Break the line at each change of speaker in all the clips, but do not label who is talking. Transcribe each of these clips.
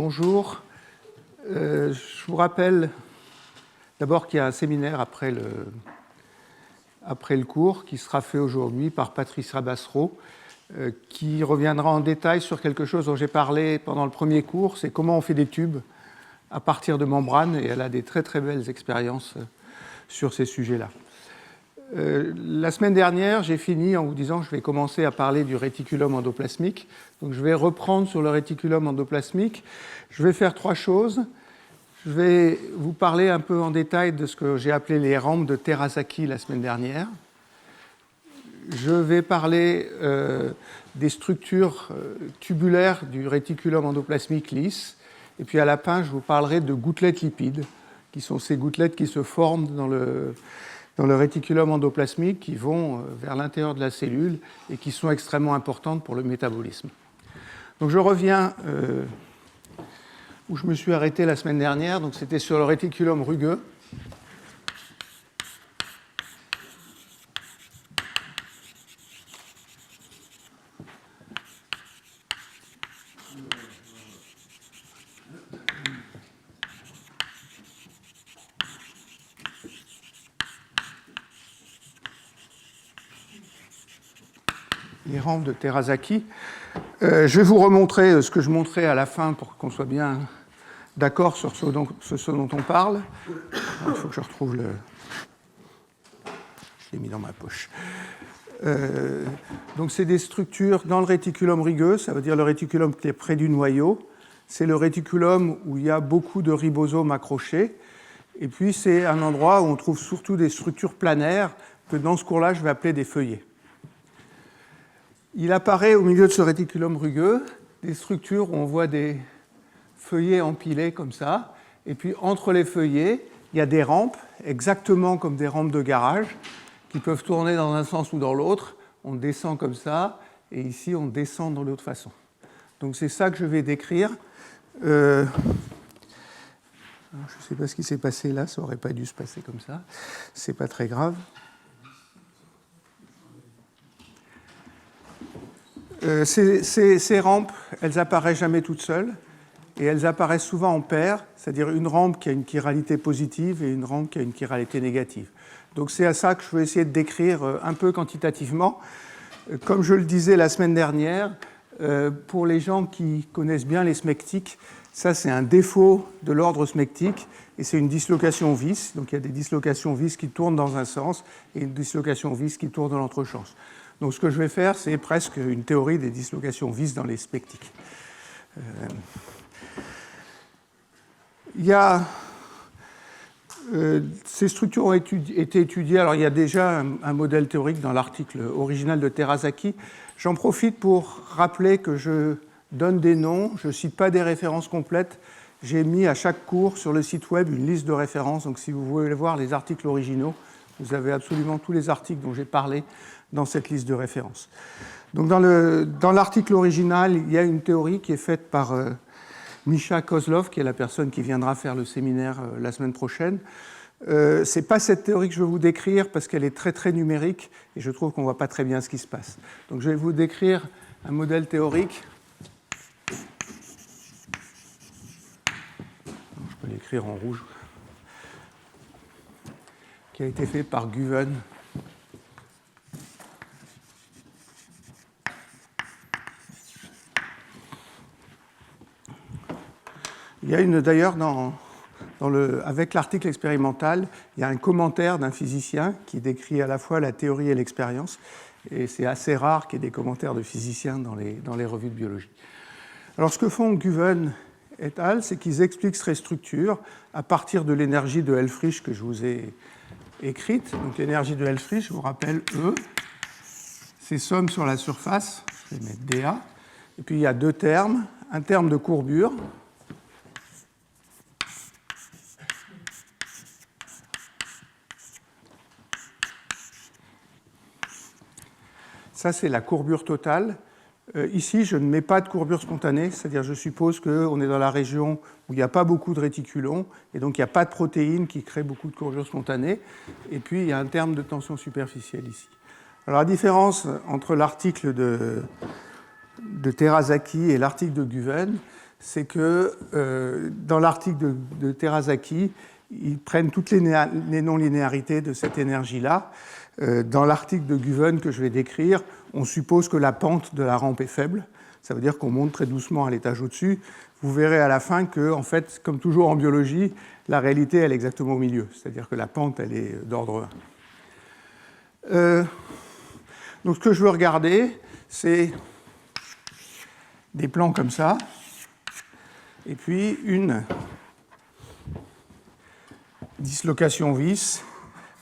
Bonjour. Je vous rappelle d'abord qu'il y a un séminaire après le cours qui sera fait aujourd'hui par Patrice Rabassereau, qui reviendra en détail sur quelque chose dont j'ai parlé pendant le premier cours, c'est comment on fait des tubes à partir de membranes, et elle a des très très belles expériences sur ces sujets-là. La semaine dernière, j'ai fini en vous disant que je vais commencer à parler du réticulum endoplasmique. Donc je vais reprendre sur le réticulum endoplasmique. Je vais faire trois choses. Je vais vous parler un peu en détail de ce que j'ai appelé les rampes de Terasaki la semaine dernière. Je vais parler des structures tubulaires du réticulum endoplasmique lisse. Et puis à la fin, je vous parlerai de gouttelettes lipides, qui sont ces gouttelettes qui se forment dans le réticulum endoplasmique, qui vont vers l'intérieur de la cellule et qui sont extrêmement importantes pour le métabolisme. Donc je reviens où je me suis arrêté la semaine dernière, donc c'était sur le réticulum rugueux. Les rampes de Terasaki. Je vais vous remontrer ce que je montrais à la fin pour qu'on soit bien d'accord sur ce dont on parle. Il faut que je retrouve le... Je l'ai mis dans ma poche. Donc c'est des structures dans le réticulum rugueux, ça veut dire le réticulum qui est près du noyau. C'est le réticulum où il y a beaucoup de ribosomes accrochés. Et puis c'est un endroit où on trouve surtout des structures planaires que dans ce cours-là je vais appeler des feuillets. Il apparaît au milieu de ce réticulum rugueux des structures où on voit des feuillets empilés comme ça, et puis entre les feuillets, il y a des rampes, exactement comme des rampes de garage, qui peuvent tourner dans un sens ou dans l'autre. On descend comme ça, et ici on descend de l'autre façon. Donc c'est ça que je vais décrire. Je ne sais pas ce qui s'est passé là, ça n'aurait pas dû se passer comme ça, c'est pas très grave. Ces rampes, elles apparaissent jamais toutes seules et elles apparaissent souvent en paire, c'est-à-dire une rampe qui a une chiralité positive et une rampe qui a une chiralité négative. Donc c'est à ça que je vais essayer de décrire un peu quantitativement. Comme je le disais la semaine dernière, pour les gens qui connaissent bien les smectiques, ça c'est un défaut de l'ordre smectique et c'est une dislocation vis. Donc il y a des dislocations vis qui tournent dans un sens et une dislocation vis qui tourne dans l'autre sens. Donc ce que je vais faire, c'est presque une théorie des dislocations vis dans les smectiques. Il y a ces structures ont été étudiées. Alors il y a déjà un modèle théorique dans l'article original de Terasaki. J'en profite pour rappeler que je donne des noms, je ne cite pas des références complètes. J'ai mis à chaque cours sur le site web une liste de références. Donc si vous voulez voir les articles originaux, vous avez absolument tous les articles dont j'ai parlé dans cette liste de références. Donc dans l'article original, il y a une théorie qui est faite par Misha Kozlov, qui est la personne qui viendra faire le séminaire la semaine prochaine. Ce n'est pas cette théorie que je vais vous décrire parce qu'elle est très très numérique et je trouve qu'on ne voit pas très bien ce qui se passe. Donc je vais vous décrire un modèle théorique. Je peux l'écrire en rouge. Qui a été fait par Guven. Il y a d'ailleurs, avec l'article expérimental, il y a un commentaire d'un physicien qui décrit à la fois la théorie et l'expérience. Et c'est assez rare qu'il y ait des commentaires de physiciens dans les revues de biologie. Alors ce que font Guven et al., c'est qu'ils expliquent ces structures à partir de l'énergie de Helfrich que je vous ai écrite. Donc l'énergie de Helfrich, je vous rappelle E, c'est somme sur la surface, je vais mettre dA. Et puis il y a deux termes, un terme de courbure, ça, c'est la courbure totale. Ici, je ne mets pas de courbure spontanée, c'est-à-dire je suppose qu'on est dans la région où il n'y a pas beaucoup de réticulons, et donc il n'y a pas de protéines qui créent beaucoup de courbures spontanées. Et puis, il y a un terme de tension superficielle ici. Alors, la différence entre l'article de Terasaki et l'article de Guven, c'est que dans l'article de Terasaki, ils prennent toutes les non-linéarités de cette énergie-là. Dans l'article de Guven que je vais décrire, on suppose que la pente de la rampe est faible. Ça veut dire qu'on monte très doucement à l'étage au-dessus. Vous verrez à la fin que, en fait, comme toujours en biologie, la réalité, elle est exactement au milieu. C'est-à-dire que la pente, elle est d'ordre 1. Donc, ce que je veux regarder, c'est des plans comme ça, et puis une dislocation vis,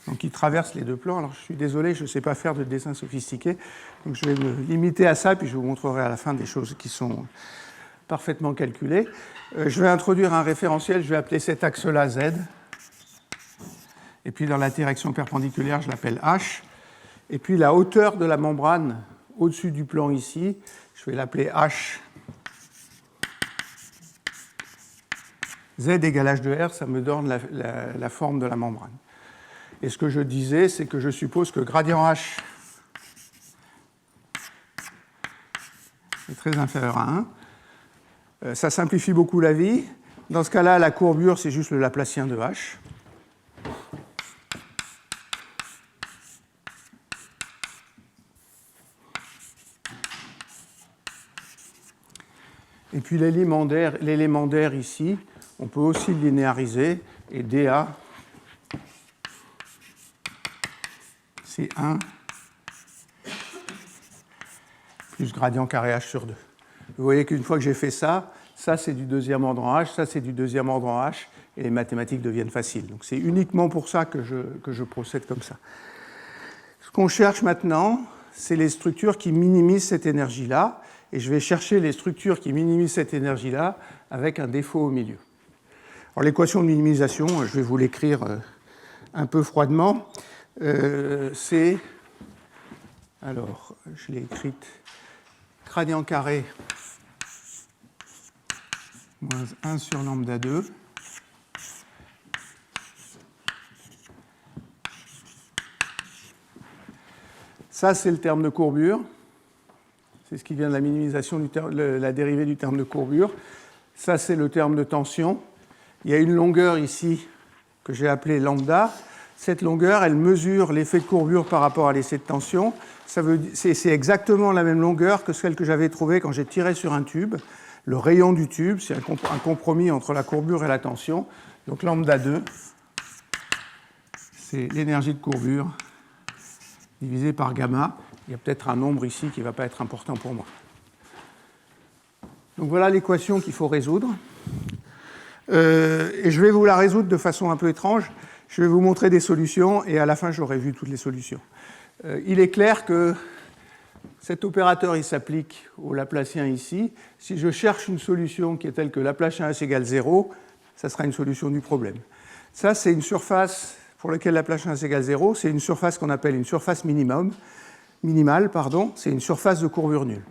donc qui traverse les deux plans. Alors, je suis désolé, je ne sais pas faire de dessin sophistiqué, donc je vais me limiter à ça, puis je vous montrerai à la fin des choses qui sont parfaitement calculées. Je vais introduire un référentiel, je vais appeler cet axe-là Z, et puis dans la direction perpendiculaire, je l'appelle H, et puis la hauteur de la membrane au-dessus du plan ici, je vais l'appeler H. Z égale H de R, ça me donne la forme de la membrane. Et ce que je disais, c'est que je suppose que gradient H est très inférieur à 1. Ça simplifie beaucoup la vie. Dans ce cas-là, la courbure, c'est juste le Laplacien de H. Et puis l'élément d'air ici, on peut aussi le linéariser, et dA, c'est 1 plus gradient carré H sur 2. Vous voyez qu'une fois que j'ai fait ça, ça c'est du deuxième ordre en H, ça c'est du deuxième ordre en H, et les mathématiques deviennent faciles. Donc c'est uniquement pour ça que je procède comme ça. Ce qu'on cherche maintenant, c'est les structures qui minimisent cette énergie-là, et je vais chercher les structures qui minimisent cette énergie-là avec un défaut au milieu. Alors l'équation de minimisation, je vais vous l'écrire un peu froidement, c'est, alors je l'ai écrite, gradient carré moins 1 sur lambda 2 ça c'est le terme de courbure, c'est ce qui vient de la minimisation la dérivée du terme de courbure, ça c'est le terme de tension, il y a une longueur ici que j'ai appelée lambda. Cette longueur, elle mesure l'effet de courbure par rapport à l'effet de tension. C'est exactement la même longueur que celle que j'avais trouvée quand j'ai tiré sur un tube. Le rayon du tube, c'est un compromis entre la courbure et la tension. Donc lambda 2, c'est l'énergie de courbure divisée par gamma. Il y a peut-être un nombre ici qui ne va pas être important pour moi. Donc voilà l'équation qu'il faut résoudre. Et je vais vous la résoudre de façon un peu étrange. Je vais vous montrer des solutions et à la fin, j'aurai vu toutes les solutions. Il est clair que cet opérateur, il s'applique au Laplacien ici. Si je cherche une solution qui est telle que Laplacien S égale 0, ça sera une solution du problème. Ça, c'est une surface pour laquelle Laplacien S égale 0. C'est une surface qu'on appelle une surface minimale. C'est une surface de courbure nulle.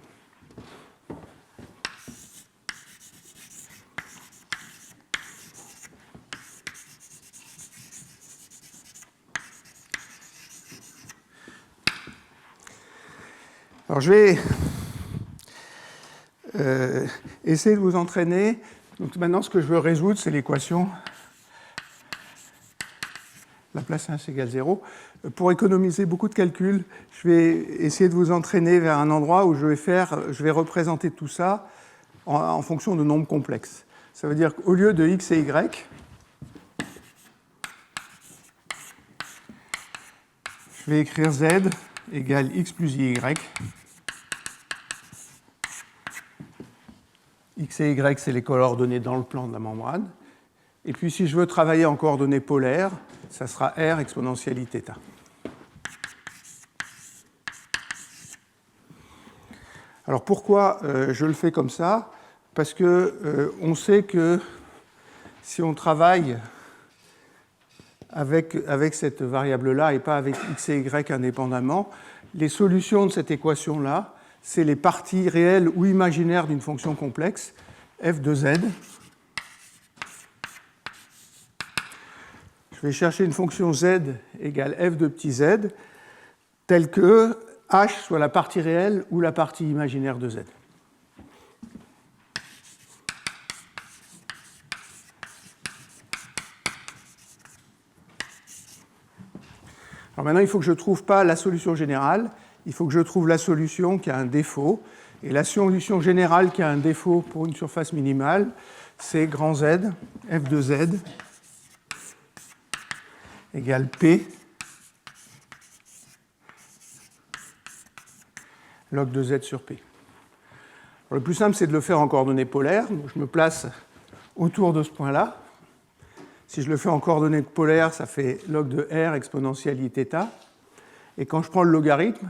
Alors je vais essayer de vous entraîner. Donc maintenant, ce que je veux résoudre, c'est l'équation Laplacien S égale 0. Pour économiser beaucoup de calculs, je vais essayer de vous entraîner vers un endroit où je vais représenter tout ça en fonction de nombres complexes. Ça veut dire qu'au lieu de x et y, je vais écrire z égale x plus y. X et y, c'est les coordonnées dans le plan de la membrane. Et puis, si je veux travailler en coordonnées polaires, ça sera r exponentielle iθ. Alors, pourquoi je le fais comme ça? Parce qu'on sait que si on travaille avec cette variable-là et pas avec x et y indépendamment, les solutions de cette équation-là, c'est les parties réelles ou imaginaires d'une fonction complexe, f de z. Je vais chercher une fonction z égale f de petit z, telle que h soit la partie réelle ou la partie imaginaire de z. Alors maintenant, il faut que je ne trouve pas la solution générale, il faut que je trouve la solution qui a un défaut. Et la solution générale qui a un défaut pour une surface minimale, c'est grand Z, f de z égale P log de Z sur P. Alors, le plus simple, c'est de le faire en coordonnées polaires. Donc, je me place autour de ce point-là. Si je le fais en coordonnées polaires, ça fait log de R exponentielle Iθ. Et quand je prends le logarithme,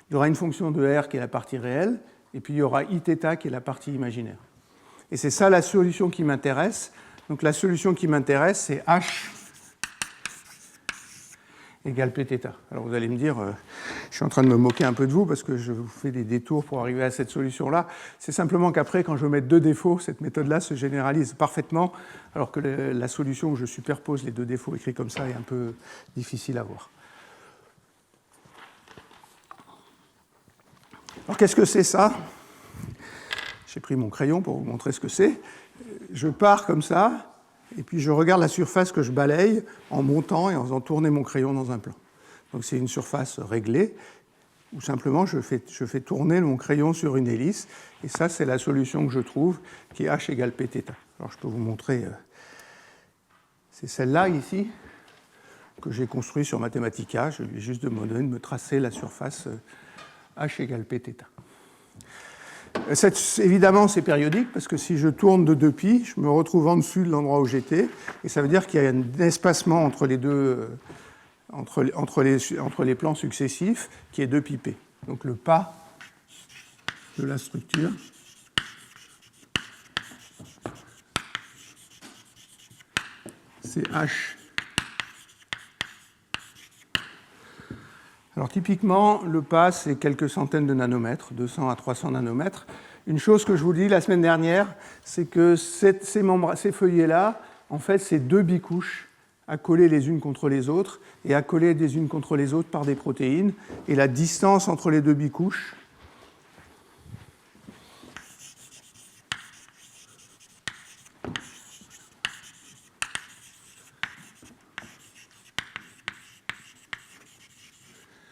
il y aura une fonction de R qui est la partie réelle, et puis il y aura Iθ qui est la partie imaginaire. Et c'est ça la solution qui m'intéresse. Donc la solution qui m'intéresse, c'est H égale Pθ. Alors vous allez me dire, je suis en train de me moquer un peu de vous parce que je vous fais des détours pour arriver à cette solution-là. C'est simplement qu'après, quand je vais mettre deux défauts, cette méthode-là se généralise parfaitement, alors que la solution où je superpose les deux défauts écrits comme ça est un peu difficile à voir. Alors qu'est-ce que c'est ça? J'ai pris mon crayon pour vous montrer ce que c'est. Je pars comme ça, et puis je regarde la surface que je balaye en montant et en faisant tourner mon crayon dans un plan. Donc c'est une surface réglée, où simplement je fais tourner mon crayon sur une hélice, et ça c'est la solution que je trouve, qui est H égale Pθ. Alors je peux vous montrer, c'est celle-là ici, que j'ai construite sur Mathematica. Je lui ai juste demandé de me tracer la surface H égale Pθ. Évidemment, c'est périodique, parce que si je tourne de 2π, je me retrouve en dessus de l'endroit où j'étais, et ça veut dire qu'il y a un espacement entre les deux, entre les plans successifs, qui est 2πp. Donc le pas de la structure c'est H. Alors typiquement, le pas, c'est quelques centaines de nanomètres, 200 à 300 nanomètres. Une chose que je vous dis la semaine dernière, c'est que ces feuillets-là, en fait, c'est deux bicouches accolées les unes contre les autres et accolées les unes contre les autres par des protéines. Et la distance entre les deux bicouches,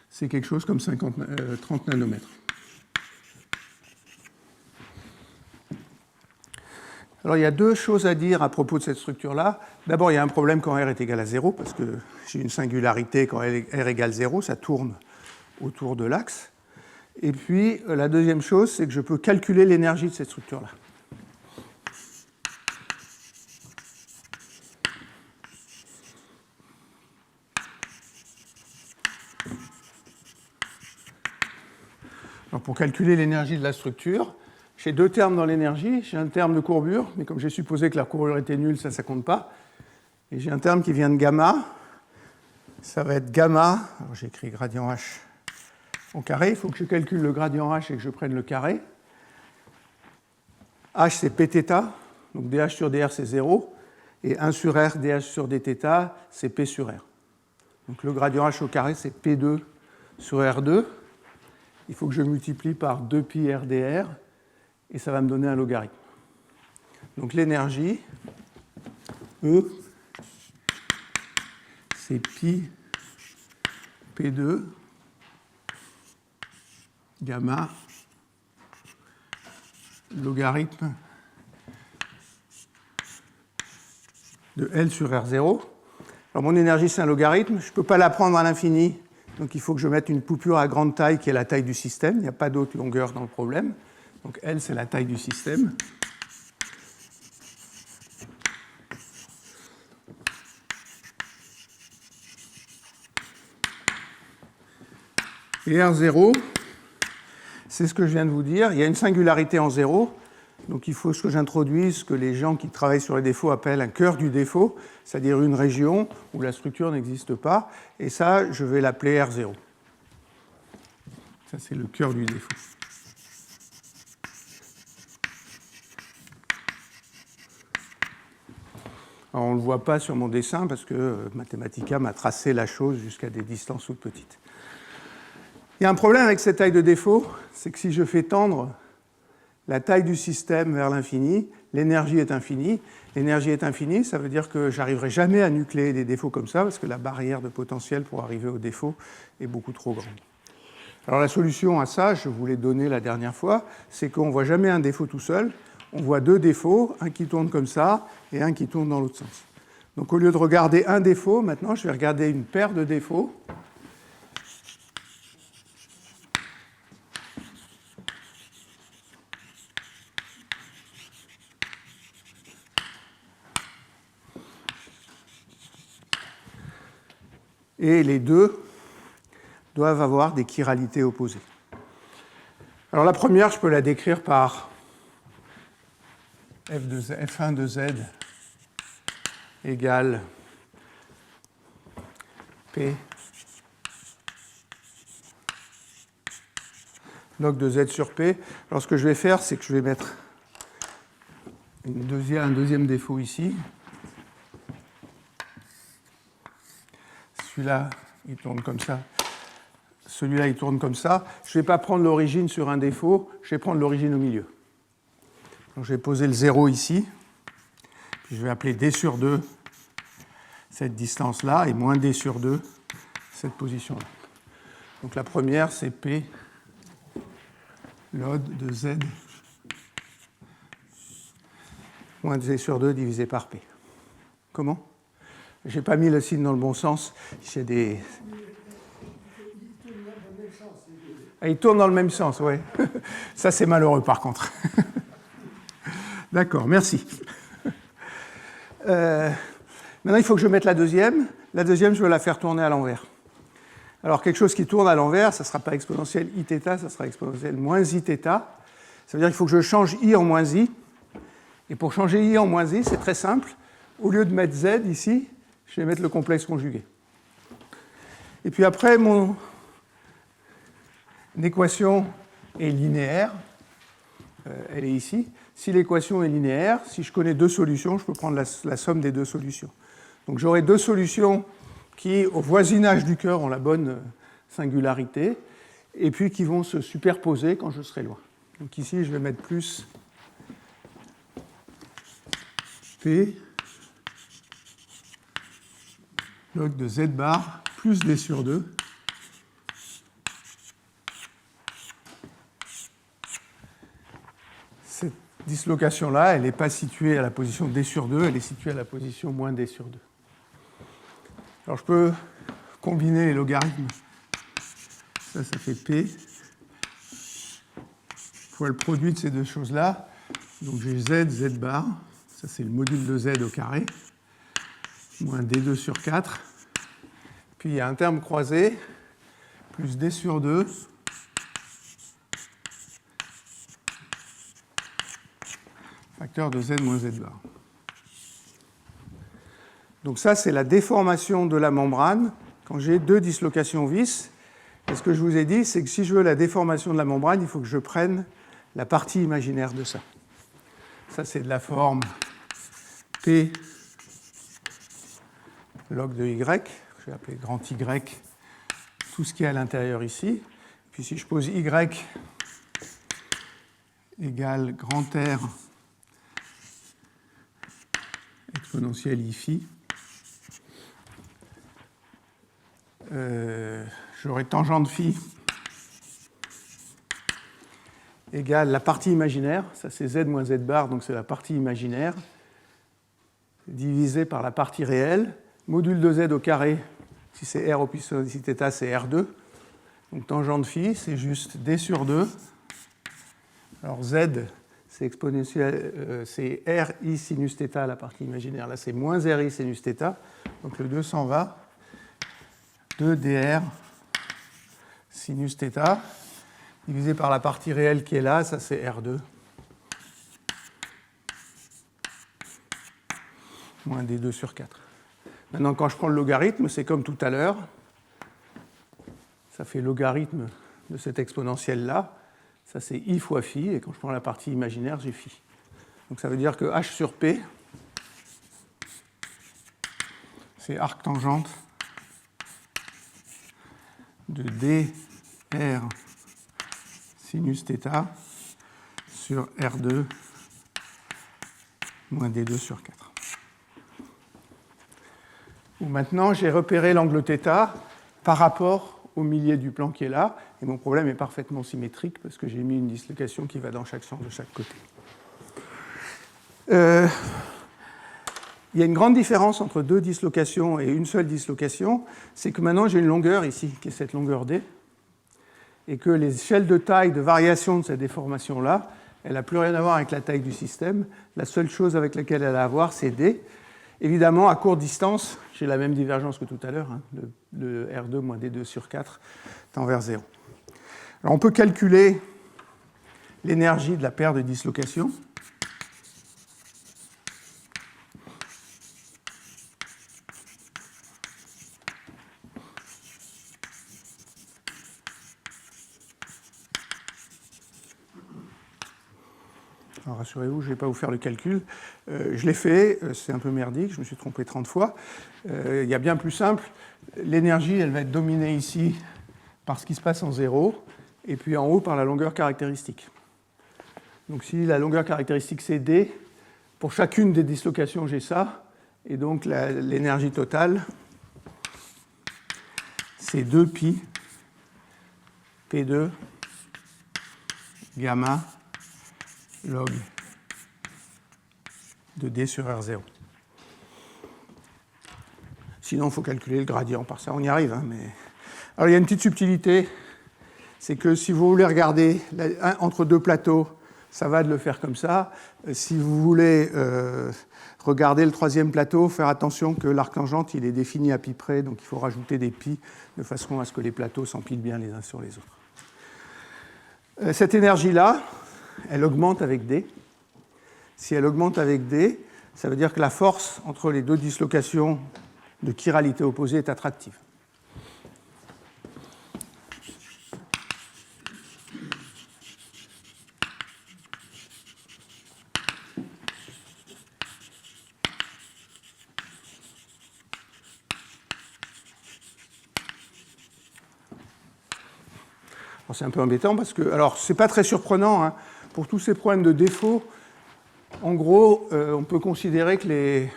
c'est quelque chose comme 30 nanomètres. Alors il y a deux choses à dire à propos de cette structure-là. D'abord, il y a un problème quand R est égal à 0, parce que j'ai une singularité quand R égale 0, ça tourne autour de l'axe. Et puis, la deuxième chose, c'est que je peux calculer l'énergie de cette structure-là. Alors, pour calculer l'énergie de la structure, j'ai deux termes dans l'énergie. J'ai un terme de courbure, mais comme j'ai supposé que la courbure était nulle, ça ne compte pas. Et j'ai un terme qui vient de gamma. Ça va être gamma. Alors j'ai écrit gradient H au carré. Il faut que je calcule le gradient H et que je prenne le carré. H, c'est Pθ. Donc dH sur dr, c'est 0. Et 1 sur R, dH sur dθ, c'est P sur R. Donc le gradient H au carré, c'est P2 sur R2. Il faut que je multiplie par 2π RdR, et ça va me donner un logarithme. Donc l'énergie, E, c'est pi P2 gamma logarithme de L sur R0. Alors mon énergie, c'est un logarithme, je ne peux pas la prendre à l'infini, donc il faut que je mette une coupure à grande taille qui est la taille du système, il n'y a pas d'autre longueur dans le problème. Donc L, c'est la taille du système. Et R0, c'est ce que je viens de vous dire. Il y a une singularité en 0, donc il faut que j'introduise ce que les gens qui travaillent sur les défauts appellent un cœur du défaut, c'est-à-dire une région où la structure n'existe pas. Et ça, je vais l'appeler R0. Ça, c'est le cœur du défaut. Alors, on ne le voit pas sur mon dessin parce que Mathematica m'a tracé la chose jusqu'à des distances toutes petites. Il y a un problème avec cette taille de défaut, c'est que si je fais tendre la taille du système vers l'infini, l'énergie est infinie. L'énergie est infinie, ça veut dire que je n'arriverai jamais à nucléer des défauts comme ça, parce que la barrière de potentiel pour arriver au défaut est beaucoup trop grande. Alors la solution à ça, je vous l'ai donnée la dernière fois, c'est qu'on ne voit jamais un défaut tout seul, on voit deux défauts, un qui tourne comme ça et un qui tourne dans l'autre sens. Donc au lieu de regarder un défaut, maintenant je vais regarder une paire de défauts. Et les deux doivent avoir des chiralités opposées. Alors la première, je peux la décrire par F1 de Z égale P log de Z sur P. Alors ce que je vais faire, c'est que je vais mettre un deuxième défaut ici. Celui-là, il tourne comme ça. Celui-là, il tourne comme ça. Je ne vais pas prendre l'origine sur un défaut, je vais prendre l'origine au milieu. Donc, je vais poser le 0 ici. Puis je vais appeler D sur 2 cette distance-là et moins D sur 2 cette position-là. Donc la première, c'est P log de Z moins D sur 2 divisé par P. Comment ? Je n'ai pas mis le signe dans le bon sens. J'ai des... Ah, il tourne dans le même sens, oui. Ça, c'est malheureux, par contre. D'accord, merci. Maintenant, il faut que je mette la deuxième. La deuxième, je veux la faire tourner à l'envers. Alors, quelque chose qui tourne à l'envers, ça ne sera pas exponentielle iθ, ça sera exponentielle moins iθ. Ça veut dire qu'il faut que je change i en moins i. Et pour changer i en moins i, c'est très simple. Au lieu de mettre z ici, je vais mettre le complexe conjugué. Et puis après, mon équation est linéaire. Elle est ici. Si l'équation est linéaire, si je connais deux solutions, je peux prendre la somme des deux solutions. Donc j'aurai deux solutions qui, au voisinage du cœur, ont la bonne singularité, et puis qui vont se superposer quand je serai loin. Donc ici, je vais mettre plus P log de Z bar plus D sur 2 cette dislocation-là, elle n'est pas située à la position D sur 2, elle est située à la position moins D sur 2. Alors je peux combiner les logarithmes. Ça fait P fois le produit de ces deux choses-là. Donc j'ai Z, Z bar, ça c'est le module de Z au carré, moins D2 sur 4. Puis il y a un terme croisé, plus D sur 2, facteur de Z moins Z bar. Donc ça, c'est la déformation de la membrane quand j'ai deux dislocations vis. Et ce que je vous ai dit, c'est que si je veux la déformation de la membrane, il faut que je prenne la partie imaginaire de ça. Ça, c'est de la forme P log de Y. Je vais appeler grand Y tout ce qui est à l'intérieur ici. Puis si je pose Y égale grand R exponentielle I phi, j'aurai tangente phi égale la partie imaginaire, ça c'est Z moins Z bar, donc c'est la partie imaginaire, divisé par la partie réelle, module de Z au carré, si c'est R au puissance ici θ, c'est R2, donc tangente phi, c'est juste D sur 2, alors Z, c'est exponentiel, c'est RI sinus θ, la partie imaginaire, là c'est moins RI sinus θ, donc le 2 s'en va, 2 dr sinus θ, divisé par la partie réelle qui est là, ça c'est R2, moins D2 sur 4. Maintenant, quand je prends le logarithme, c'est comme tout à l'heure, ça fait logarithme de cette exponentielle-là, ça c'est I fois phi, et quand je prends la partie imaginaire, j'ai phi. Donc ça veut dire que H sur P, c'est arc tangente de dr sinus θ sur R2 moins d2 sur 4. Où maintenant, j'ai repéré l'angle θ par rapport au milieu du plan qui est là, et mon problème est parfaitement symétrique parce que j'ai mis une dislocation qui va dans chaque sens de chaque côté. Il y a une grande différence entre deux dislocations et une seule dislocation, c'est que maintenant j'ai une longueur ici, qui est cette longueur d, et que l'échelle de taille de variation de cette déformation-là, elle n'a plus rien à voir avec la taille du système. La seule chose avec laquelle elle a à voir, c'est d. Évidemment, à courte distance, j'ai la même divergence que tout à l'heure. Hein, le R2 moins D2 sur 4 tend vers 0. Alors, on peut calculer l'énergie de la paire de dislocations. Alors, rassurez-vous, je ne vais pas vous faire le calcul. Je l'ai fait, c'est un peu merdique, je me suis trompé 30 fois. Il y a bien plus simple. L'énergie, elle va être dominée ici par ce qui se passe en 0, et puis en haut par la longueur caractéristique. Donc si la longueur caractéristique c'est d, pour chacune des dislocations j'ai ça, et donc l'énergie totale c'est 2pi P2 gamma log de d sur R0. Sinon, il faut calculer le gradient par ça. On y arrive, hein, mais... Alors, il y a une petite subtilité, c'est que si vous voulez regarder entre deux plateaux, ça va de le faire comme ça. Si vous voulez regarder le troisième plateau, faire attention que l'arc tangente, il est défini à pi près, donc il faut rajouter des pi de façon à ce que les plateaux s'empilent bien les uns sur les autres. Cette énergie-là, elle augmente avec d. Si elle augmente avec d, ça veut dire que la force entre les deux dislocations de chiralité opposée est attractive. C'est un peu embêtant parce que, alors c'est pas très surprenant, hein, pour tous ces problèmes de défaut, en gros, on peut considérer que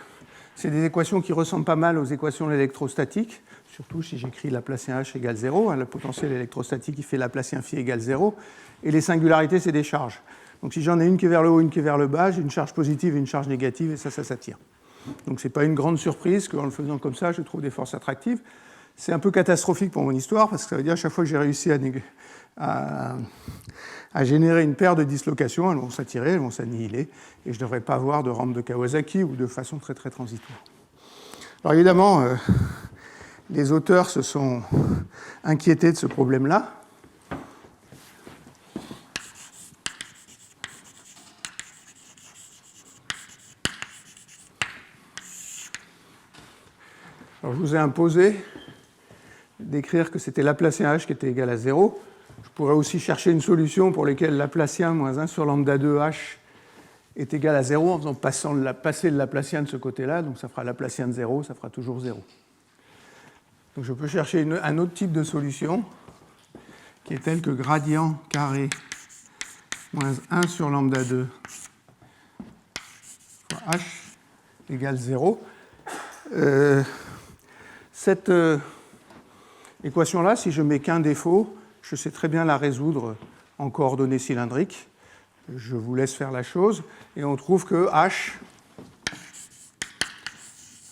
c'est des équations qui ressemblent pas mal aux équations électrostatiques, surtout si j'écris Laplacien H égale 0, hein, le potentiel électrostatique il fait Laplacien phi égale 0, et les singularités c'est des charges. Donc si j'en ai une qui est vers le haut, une qui est vers le bas, j'ai une charge positive et une charge négative, et ça s'attire. Donc c'est pas une grande surprise qu'en le faisant comme ça, je trouve des forces attractives. C'est un peu catastrophique pour mon histoire, parce que ça veut dire à chaque fois que j'ai réussi à générer une paire de dislocations, elles vont s'attirer, elles vont s'annihiler, et je ne devrais pas avoir de rampe de Kawasaki ou de façon très très transitoire. Alors évidemment, les auteurs se sont inquiétés de ce problème-là. Alors je vous ai imposé d'écrire que c'était Laplacien H qui était égal à 0. Je pourrais aussi chercher une solution pour laquelle Laplacien moins 1 sur lambda 2H est égal à 0 en faisant passer le Laplacien de ce côté-là, donc ça fera Laplacien de 0, ça fera toujours 0. Donc je peux chercher un autre type de solution qui est telle que gradient carré moins 1 sur lambda 2 fois H égale 0. Cette équation-là, si je mets qu'un défaut, je sais très bien la résoudre en coordonnées cylindriques. Je vous laisse faire la chose. Et on trouve que H,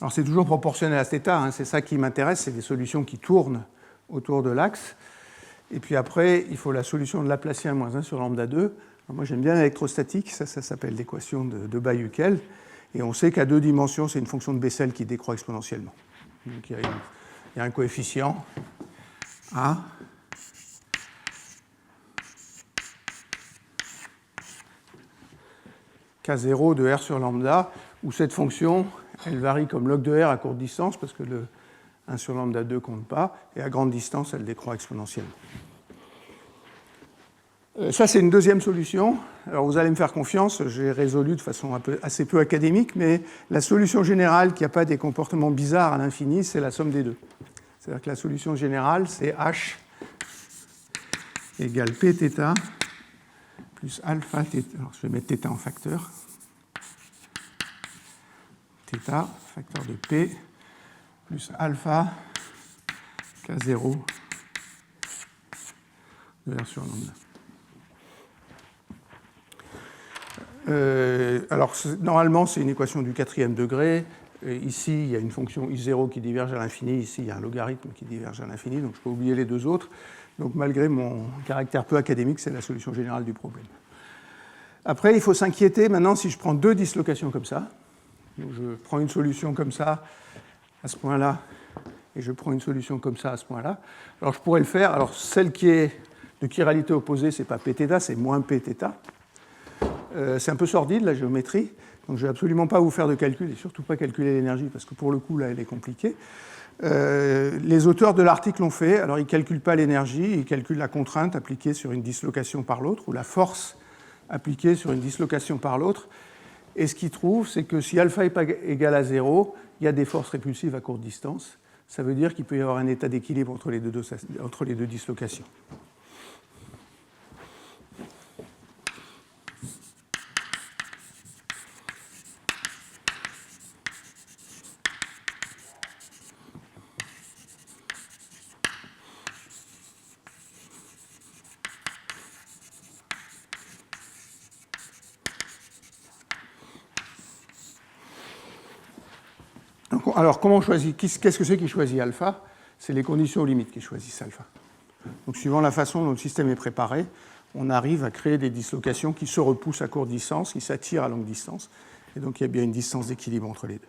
alors c'est toujours proportionnel à θ, hein, c'est ça qui m'intéresse, c'est des solutions qui tournent autour de l'axe. Et puis après, il faut la solution de Laplacien moins 1 sur lambda 2. Alors moi j'aime bien l'électrostatique, ça s'appelle l'équation de Bayukel. Et on sait qu'à deux dimensions, c'est une fonction de Bessel qui décroît exponentiellement. Donc il y a un coefficient A K0 de R sur lambda, où cette fonction, elle varie comme log de R à courte distance, parce que le 1 sur lambda 2 ne compte pas, et à grande distance, elle décroît exponentiellement. Ça, c'est une deuxième solution. Alors, vous allez me faire confiance, j'ai résolu de façon assez peu académique, mais la solution générale qui n'a pas des comportements bizarres à l'infini, c'est la somme des deux. C'est-à-dire que la solution générale, c'est H égale Pθ plus alpha θ. Alors, je vais mettre θ en facteur. θ, facteur de P, plus alpha K0 de R sur lambda. Alors, normalement, c'est une équation du 4e degré. Ici, il y a une fonction I0 qui diverge à l'infini. Ici, il y a un logarithme qui diverge à l'infini. Donc, je peux oublier les deux autres. Donc, malgré mon caractère peu académique, c'est la solution générale du problème. Après, il faut s'inquiéter maintenant si je prends deux dislocations comme ça. Donc, je prends une solution comme ça à ce point-là, et je prends une solution comme ça à ce point-là. Alors, je pourrais le faire. Alors, celle qui est de chiralité opposée, ce n'est pas Pθ, c'est moins Pθ. C'est un peu sordide, la géométrie, donc je ne vais absolument pas vous faire de calcul, et surtout pas calculer l'énergie, parce que pour le coup, là, elle est compliquée. Les auteurs de l'article l'ont fait, alors ils ne calculent pas l'énergie, ils calculent la contrainte appliquée sur une dislocation par l'autre, ou la force appliquée sur une dislocation par l'autre, et ce qu'ils trouvent, c'est que si alpha n'est pas égal à 0, il y a des forces répulsives à courte distance. Ça veut dire qu'il peut y avoir un état d'équilibre entre les deux dislocations. Alors, comment on choisit? Qu'est-ce que c'est qui choisit alpha? C'est les conditions aux limites qui choisissent alpha. Donc, suivant la façon dont le système est préparé, on arrive à créer des dislocations qui se repoussent à courte distance, qui s'attirent à longue distance. Et donc, il y a bien une distance d'équilibre entre les deux.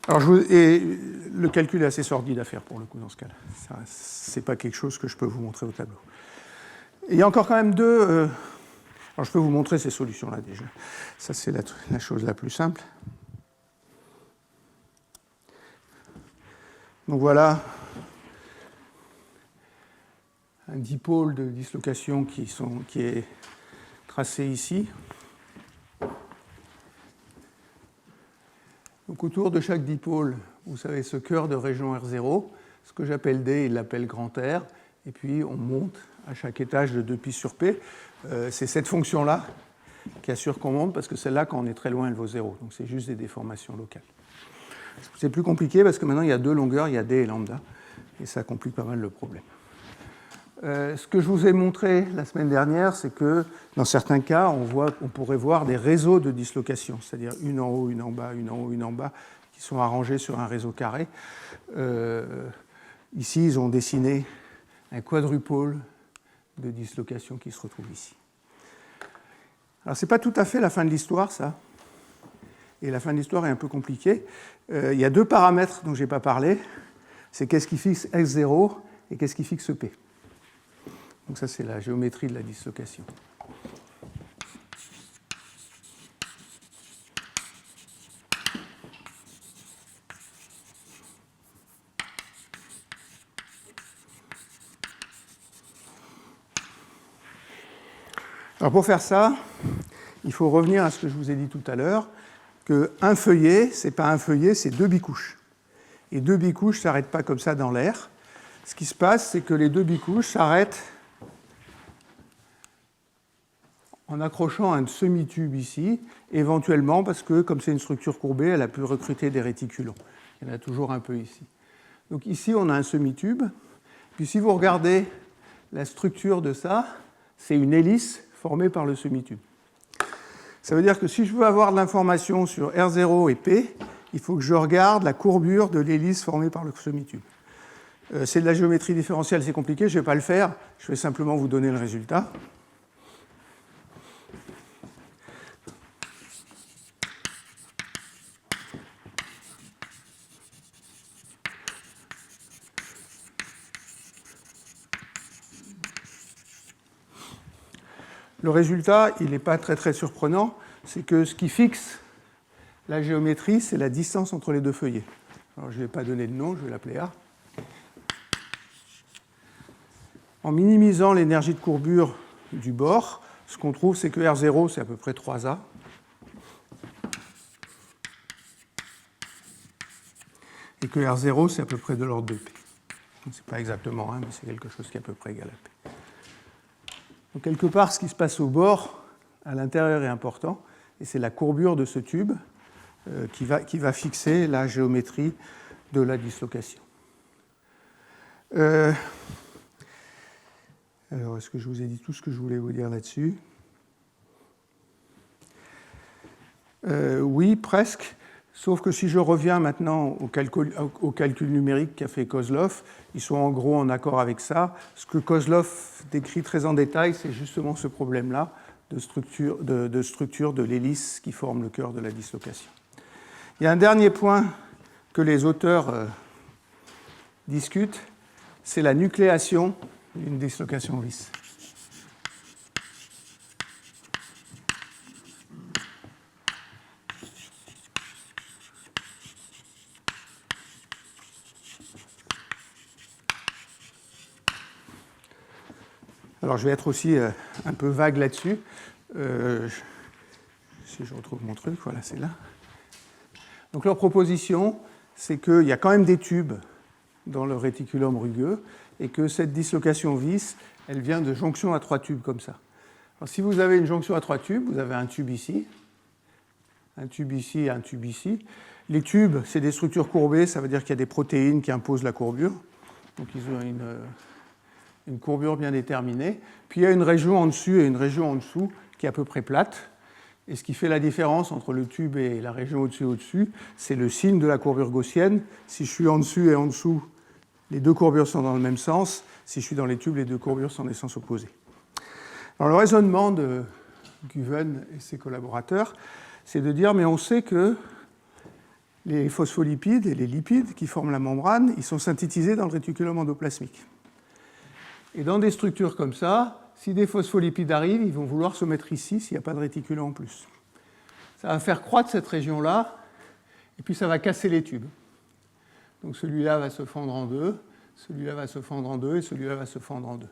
Alors, et le calcul est assez sordide à faire pour le coup dans ce cas-là. Ce n'est pas quelque chose que je peux vous montrer au tableau. Et il y a encore quand même deux... Alors, je peux vous montrer ces solutions-là déjà. Ça, c'est la chose la plus simple. Donc voilà un dipôle de dislocation qui est tracé ici. Donc autour de chaque dipôle, vous savez ce cœur de région R0, ce que j'appelle D, il l'appelle grand R, et puis on monte à chaque étage de 2π sur P. C'est cette fonction-là qui assure qu'on monte, parce que celle-là, quand on est très loin, elle vaut 0. Donc c'est juste des déformations locales. C'est plus compliqué parce que maintenant il y a deux longueurs, il y a D et lambda, et ça complique pas mal le problème. Ce que je vous ai montré la semaine dernière, c'est que dans certains cas, on pourrait voir des réseaux de dislocation, c'est-à-dire une en haut, une en bas, une en haut, une en bas, qui sont arrangés sur un réseau carré. Ici, ils ont dessiné un quadrupôle de dislocation qui se retrouve ici. Alors, ce n'est pas tout à fait la fin de l'histoire, ça. Et la fin de l'histoire est un peu compliquée. Il y a deux paramètres dont je n'ai pas parlé. C'est qu'est-ce qui fixe S0 et qu'est-ce qui fixe P. Donc ça, c'est la géométrie de la dislocation. Alors pour faire ça, il faut revenir à ce que je vous ai dit tout à l'heure, qu'un feuillet, ce n'est pas un feuillet, c'est deux bicouches. Et deux bicouches ne s'arrêtent pas comme ça dans l'air. Ce qui se passe, c'est que les deux bicouches s'arrêtent en accrochant un semi-tube ici, éventuellement parce que, comme c'est une structure courbée, elle a pu recruter des réticulons. Il y en a toujours un peu ici. Donc ici, on a un semi-tube. Puis si vous regardez la structure de ça, c'est une hélice formée par le semi-tube. Ça veut dire que si je veux avoir de l'information sur R0 et P, il faut que je regarde la courbure de l'hélice formée par le semi-tube. C'est de la géométrie différentielle, c'est compliqué, je ne vais pas le faire, je vais simplement vous donner le résultat. Le résultat, il n'est pas très surprenant, c'est que ce qui fixe la géométrie, c'est la distance entre les deux feuillets. Alors je ne vais pas donner de nom, je vais l'appeler A. En minimisant l'énergie de courbure du bord, ce qu'on trouve, c'est que R0, c'est à peu près 3A. Et que R0, c'est à peu près de l'ordre de P. Ce n'est pas exactement 1, mais c'est quelque chose qui est à peu près égal à P. Donc, quelque part, ce qui se passe au bord, à l'intérieur, est important, et c'est la courbure de ce tube qui va fixer la géométrie de la dislocation. Alors, est-ce que je vous ai dit tout ce que je voulais vous dire là-dessus? Oui, presque. Sauf que si je reviens maintenant au calcul numérique qu'a fait Kozlov, ils sont en gros en accord avec ça. Ce que Kozlov décrit très en détail, c'est justement ce problème-là de structure de l'hélice qui forme le cœur de la dislocation. Il y a un dernier point que les auteurs discutent, c'est la nucléation d'une dislocation vis. Alors je vais être aussi un peu vague là-dessus. Si je retrouve mon truc, voilà, c'est là. Donc leur proposition, c'est qu'il y a quand même des tubes dans le réticulum rugueux et que cette dislocation vis, elle vient de jonctions à 3 tubes comme ça. Alors, si vous avez une jonction à 3 tubes, vous avez un tube ici, un tube ici et un tube ici. Les tubes, c'est des structures courbées, ça veut dire qu'il y a des protéines qui imposent la courbure. Donc ils ont une courbure bien déterminée. Puis il y a une région en dessus et une région en dessous qui est à peu près plate. Et ce qui fait la différence entre le tube et la région au-dessus, c'est le signe de la courbure gaussienne. Si je suis en dessus et en dessous, les deux courbures sont dans le même sens. Si je suis dans les tubes, les deux courbures sont des sens opposés. Alors le raisonnement de Guven et ses collaborateurs, c'est de dire, mais on sait que les phospholipides et les lipides qui forment la membrane, ils sont synthétisés dans le réticulum endoplasmique. Et dans des structures comme ça, si des phospholipides arrivent, ils vont vouloir se mettre ici s'il n'y a pas de réticulum en plus. Ça va faire croître cette région-là, et puis ça va casser les tubes. Donc celui-là va se fendre en deux, celui-là va se fendre en deux, et celui-là va se fendre en deux.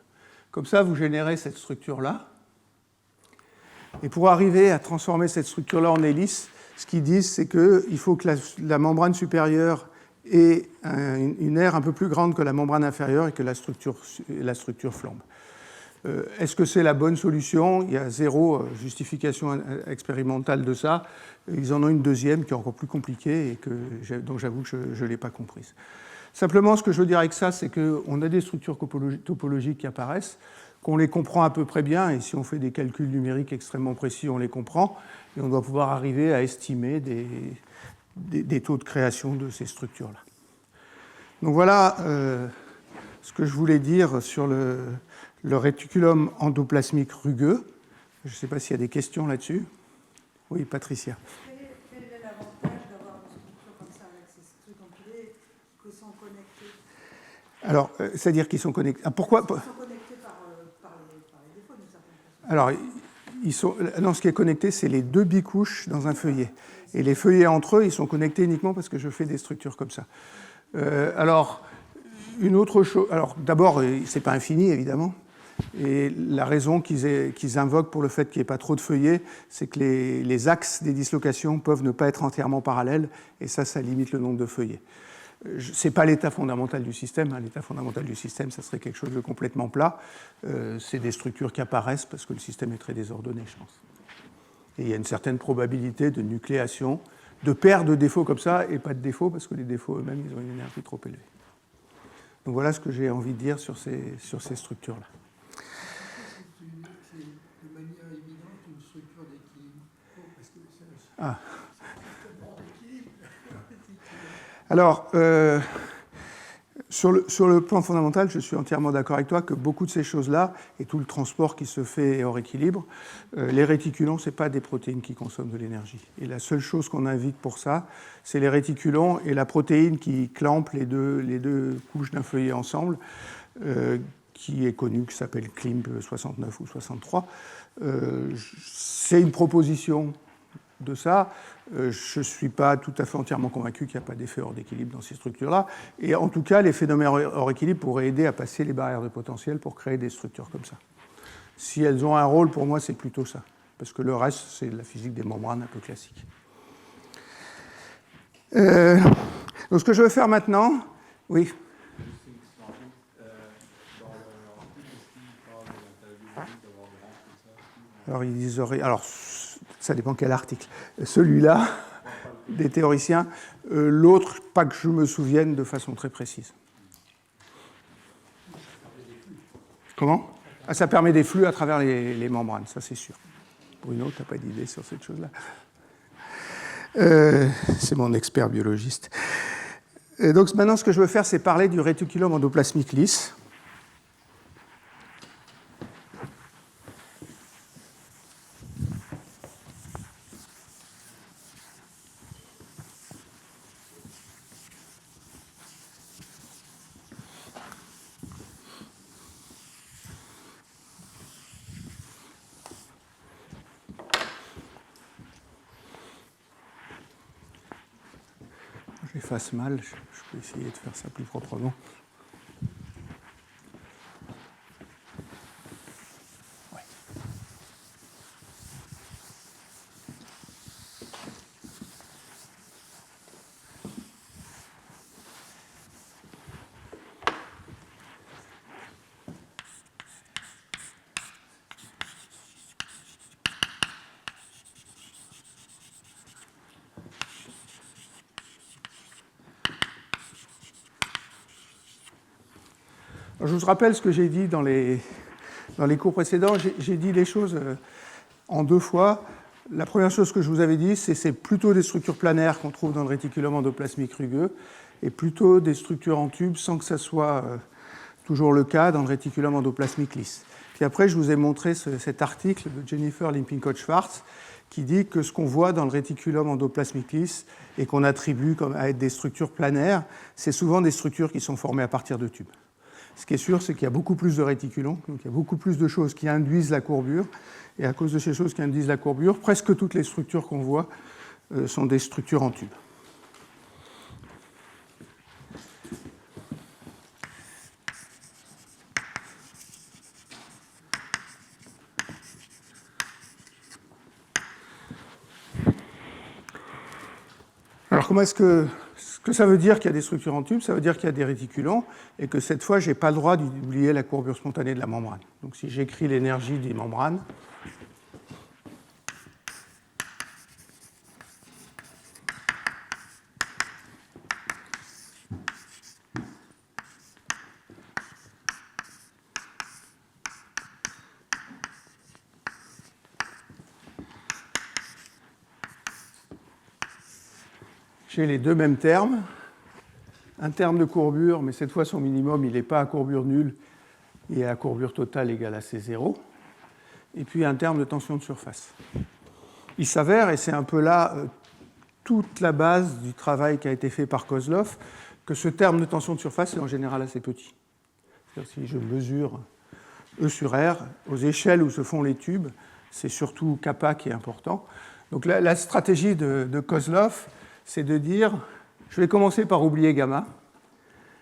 Comme ça, vous générez cette structure-là. Et pour arriver à transformer cette structure-là en hélice, ce qu'ils disent, c'est qu'il faut que la membrane supérieure ait une aire un peu plus grande que la membrane inférieure et que la structure flambe. Est-ce que c'est la bonne solution? Il y a zéro justification expérimentale de ça. Ils en ont une deuxième qui est encore plus compliquée et dont j'avoue que je ne l'ai pas comprise. Simplement, ce que je veux dire avec ça, c'est qu'on a des structures topologiques qui apparaissent, qu'on les comprend à peu près bien, et si on fait des calculs numériques extrêmement précis, on les comprend, et on doit pouvoir arriver à estimer des taux de création de ces structures-là. Donc voilà ce que je voulais dire sur le réticulum endoplasmique rugueux. Je ne sais pas s'il y a des questions là-dessus. Oui, Patricia.
Quel est l'avantage d'avoir une structure comme ça avec ces trucs empilés qui sont connectés?
Alors, c'est-à-dire qu'ils sont connectés. Pourquoi?
Ils sont connectés par les défauts d'une certaine façon.
Alors, ce qui est connecté, c'est les deux bicouches dans un feuillet. Et les feuillets entre eux, ils sont connectés uniquement parce que je fais des structures comme ça. Alors, une autre chose. Alors, d'abord, ce n'est pas infini, évidemment. Et la raison qu'ils invoquent pour le fait qu'il n'y ait pas trop de feuillets, c'est que les axes des dislocations peuvent ne pas être entièrement parallèles, et ça limite le nombre de feuillets. Ce n'est pas l'état fondamental du système. L'état fondamental du système, ça serait quelque chose de complètement plat. C'est des structures qui apparaissent parce que le système est très désordonné, je pense. Et il y a une certaine probabilité de nucléation, de paires de défauts comme ça, et pas de défauts, parce que les défauts eux-mêmes, ils ont une énergie trop élevée. Donc voilà ce que j'ai envie de dire sur ces structures-là.
C'est de manière évidente une structure d'équilibre. Parce que c'est
Ah.
d'équilibre.
Alors, sur le plan fondamental, je suis entièrement d'accord avec toi que beaucoup de ces choses-là, et tout le transport qui se fait est hors équilibre, les réticulons, ce n'est pas des protéines qui consomment de l'énergie. Et la seule chose qu'on invite pour ça, c'est les réticulons et la protéine qui clampe les deux couches d'un feuillet ensemble, qui est connue, qui s'appelle CLIMP 69 ou 63. C'est une proposition de ça. Je ne suis pas tout à fait entièrement convaincu qu'il n'y a pas d'effet hors d'équilibre dans ces structures-là. Et en tout cas, les phénomènes hors équilibre pourraient aider à passer les barrières de potentiel pour créer des structures comme ça. Si elles ont un rôle, pour moi, c'est plutôt ça. Parce que le reste, c'est la physique des membranes un peu classique. Donc ce que je vais faire maintenant... Oui. Alors, ils disent... Alors, ça dépend quel article. Celui-là, des théoriciens. L'autre, pas que je me souvienne de façon très précise. Comment? Ah, ça permet des flux à travers les membranes, ça c'est sûr. Bruno, tu n'as pas d'idée sur cette chose-là? C'est mon expert biologiste. Et donc maintenant, ce que je veux faire, c'est parler du réticulum endoplasmique lisse. J'efface mal, je peux essayer de faire ça plus proprement. Ouais. Alors, je vous rappelle ce que j'ai dit dans les cours précédents. J'ai dit les choses en deux fois. La première chose que je vous avais dit, c'est plutôt des structures planaires qu'on trouve dans le réticulum endoplasmique rugueux et plutôt des structures en tube sans que ça soit toujours le cas dans le réticulum endoplasmique lisse. Puis après, je vous ai montré cet article de Jennifer Limpincotte-Schwartz qui dit que ce qu'on voit dans le réticulum endoplasmique lisse et qu'on attribue à être des structures planaires, c'est souvent des structures qui sont formées à partir de tubes. Ce qui est sûr, c'est qu'il y a beaucoup plus de réticulons, donc il y a beaucoup plus de choses qui induisent la courbure. Et à cause de ces choses qui induisent la courbure, presque toutes les structures qu'on voit sont des structures en tube. Alors comment est-ce que... Ce que ça veut dire qu'il y a des structures en tube, ça veut dire qu'il y a des réticulons et que cette fois, je n'ai pas le droit d'oublier la courbure spontanée de la membrane. Donc si j'écris l'énergie des membranes, j'ai les deux mêmes termes. Un terme de courbure, mais cette fois son minimum, il n'est pas à courbure nulle, il est à courbure totale égale à C0. Et puis un terme de tension de surface. Il s'avère, et c'est un peu là toute la base du travail qui a été fait par Kozlov, que ce terme de tension de surface est en général assez petit. C'est-à-dire si je mesure E sur R, aux échelles où se font les tubes, c'est surtout kappa qui est important. Donc la stratégie de Kozlov, c'est de dire, je vais commencer par oublier gamma,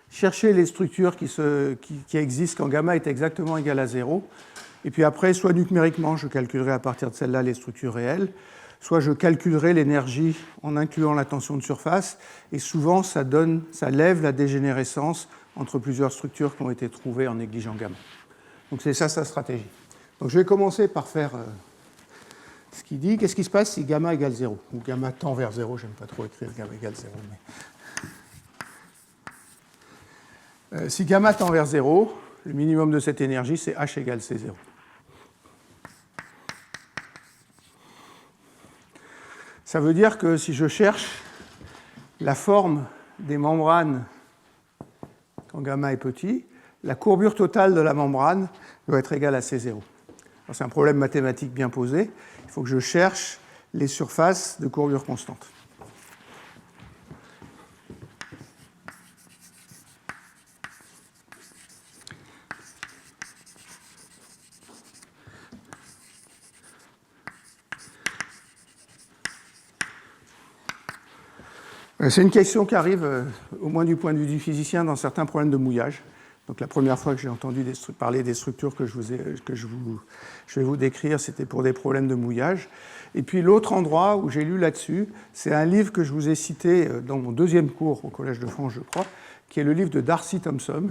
chercher les structures qui existent quand gamma est exactement égal à 0, et puis après, soit numériquement, je calculerai à partir de celle-là les structures réelles, soit je calculerai l'énergie en incluant la tension de surface, et souvent ça lève la dégénérescence entre plusieurs structures qui ont été trouvées en négligeant gamma. Donc c'est ça sa stratégie. Donc je vais commencer par faire ce qu'il dit. Qu'est-ce qui se passe si gamma égale 0 ou gamma tend vers 0, j'aime pas trop écrire gamma égale 0. Mais... si gamma tend vers 0, le minimum de cette énergie, c'est H égale C0. Ça veut dire que si je cherche la forme des membranes quand gamma est petit, la courbure totale de la membrane doit être égale à C0. C'est un problème mathématique bien posé. Il faut que je cherche les surfaces de courbure constante. C'est une question qui arrive, au moins du point de vue du physicien, dans certains problèmes de mouillage. Donc la première fois que j'ai entendu parler des structures que je vais vous décrire, c'était pour des problèmes de mouillage. Et puis l'autre endroit où j'ai lu là-dessus, c'est un livre que je vous ai cité dans mon deuxième cours au Collège de France, je crois, qui est le livre de Darcy Thompson,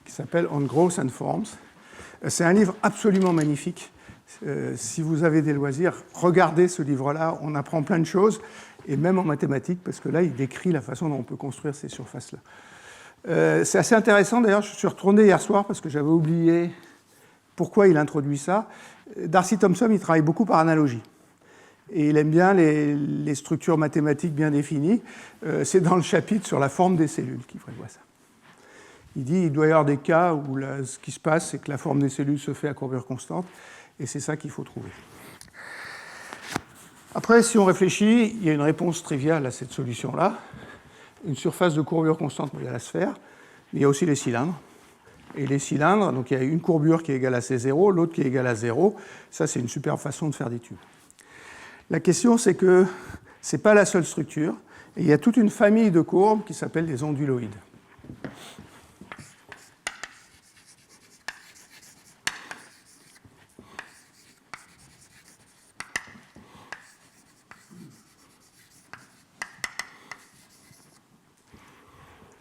qui qui s'appelle On Growth and Forms. C'est un livre absolument magnifique. Si vous avez des loisirs, regardez ce livre-là, on apprend plein de choses, et même en mathématiques, parce que là, il décrit la façon dont on peut construire ces surfaces-là. C'est assez intéressant, d'ailleurs, je suis retourné hier soir parce que j'avais oublié pourquoi il introduit ça. Darcy Thompson, il travaille beaucoup par analogie. Et il aime bien les structures mathématiques bien définies. C'est dans le chapitre sur la forme des cellules qu'il prévoit ça. Il dit qu'il doit y avoir des cas où ce qui se passe, c'est que la forme des cellules se fait à courbure constante, et c'est ça qu'il faut trouver. Après, si on réfléchit, il y a une réponse triviale à cette solution-là. Une surface de courbure constante, il y a la sphère, mais il y a aussi les cylindres. Et les cylindres, donc il y a une courbure qui est égale à C0, l'autre qui est égale à 0. Ça, c'est une superbe façon de faire des tubes. La question, c'est que ce n'est pas la seule structure. Et il y a toute une famille de courbes qui s'appelle les onduloïdes.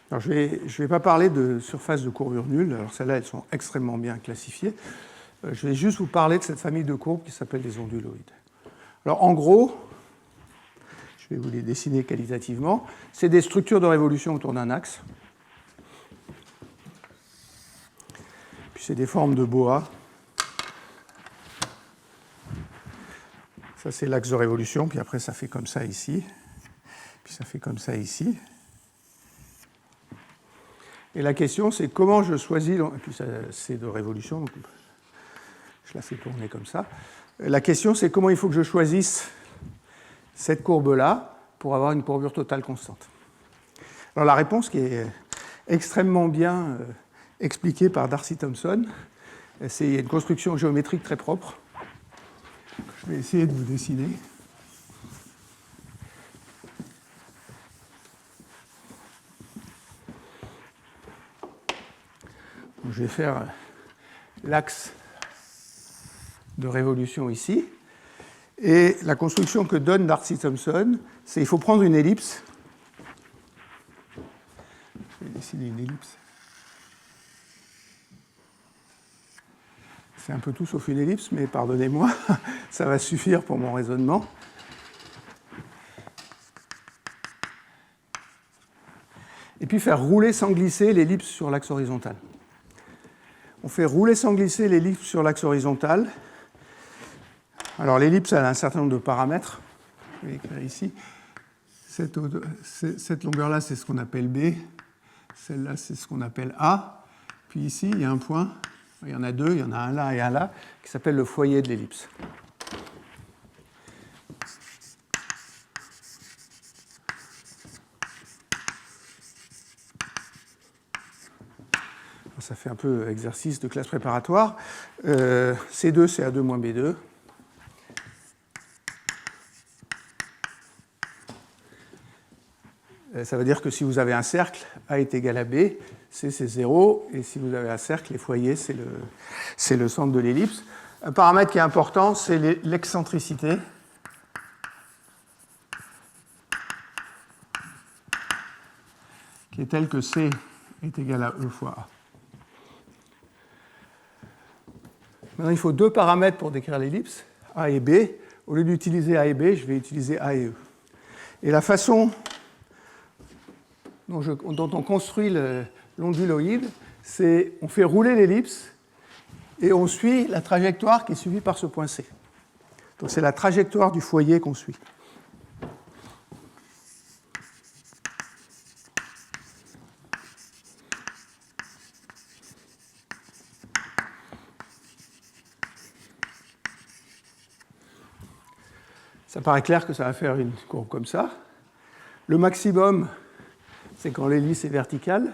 Alors, je ne vais pas parler de surfaces de courbure nulle. Alors, celles-là, elles sont extrêmement bien classifiées. Je vais juste vous parler de cette famille de courbes qui s'appelle les onduloïdes. Alors, en gros, je vais vous les dessiner qualitativement. C'est des structures de révolution autour d'un axe. Puis, c'est des formes de boa. Ça, c'est l'axe de révolution. Puis après, ça fait comme ça ici. Puis, ça fait comme ça ici. Et la question, c'est comment je choisis... Et puis, c'est de révolution, donc je la fais tourner comme ça. La question, c'est comment il faut que je choisisse cette courbe-là pour avoir une courbure totale constante. Alors, la réponse, qui est extrêmement bien expliquée par Darcy Thompson, c'est une construction géométrique très propre. Je vais essayer de vous dessiner. Je vais faire l'axe de révolution ici. Et la construction que donne Darcy Thompson, c'est qu'il faut prendre une ellipse. Je vais dessiner une ellipse. C'est un peu tout sauf une ellipse, mais pardonnez-moi, ça va suffire pour mon raisonnement. Et puis faire rouler sans glisser l'ellipse sur l'axe horizontal. On fait rouler sans glisser l'ellipse sur l'axe horizontal. Alors l'ellipse, elle a un certain nombre de paramètres. Je vais écrire ici. Cette longueur-là, c'est ce qu'on appelle B. Celle-là, c'est ce qu'on appelle A. Puis ici, il y a un point. Il y en a deux. Il y en a un là et un là, qui s'appelle le foyer de l'ellipse. Ça fait un peu exercice de classe préparatoire. C2, c'est A2 moins B2. Ça veut dire que si vous avez un cercle, A est égal à B, C c'est 0, et si vous avez un cercle, les foyers, c'est le centre de l'ellipse. Un paramètre qui est important, c'est l'excentricité. Qui est telle que C est égal à E fois A. Maintenant, il faut deux paramètres pour décrire l'ellipse, A et B. Au lieu d'utiliser A et B, je vais utiliser A et E. Et la façon dont on construit l'onduloïde, c'est on fait rouler l'ellipse et on suit la trajectoire qui est suivie par ce point C. Donc c'est la trajectoire du foyer qu'on suit. Ça paraît clair que ça va faire une courbe comme ça. Le maximum, c'est quand l'hélice est verticale.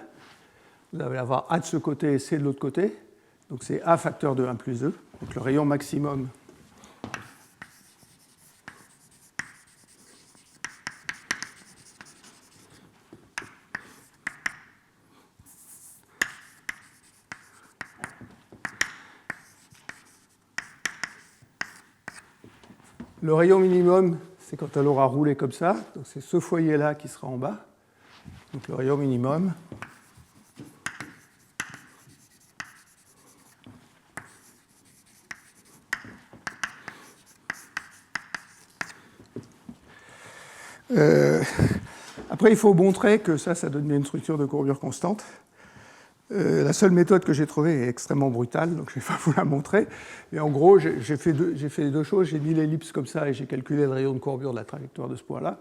Vous allez avoir A de ce côté et C de l'autre côté. Donc c'est A facteur de 1 plus 2. Donc le rayon maximum. Le rayon minimum, c'est quand elle aura roulé comme ça. Donc c'est ce foyer-là qui sera en bas. Donc le rayon minimum, Après, il faut montrer que ça donne une structure de courbure constante. La seule méthode que j'ai trouvée est extrêmement brutale, donc je ne vais pas vous la montrer. Mais en gros, j'ai fait deux choses. J'ai mis l'ellipse comme ça et j'ai calculé le rayon de courbure de la trajectoire de ce point-là.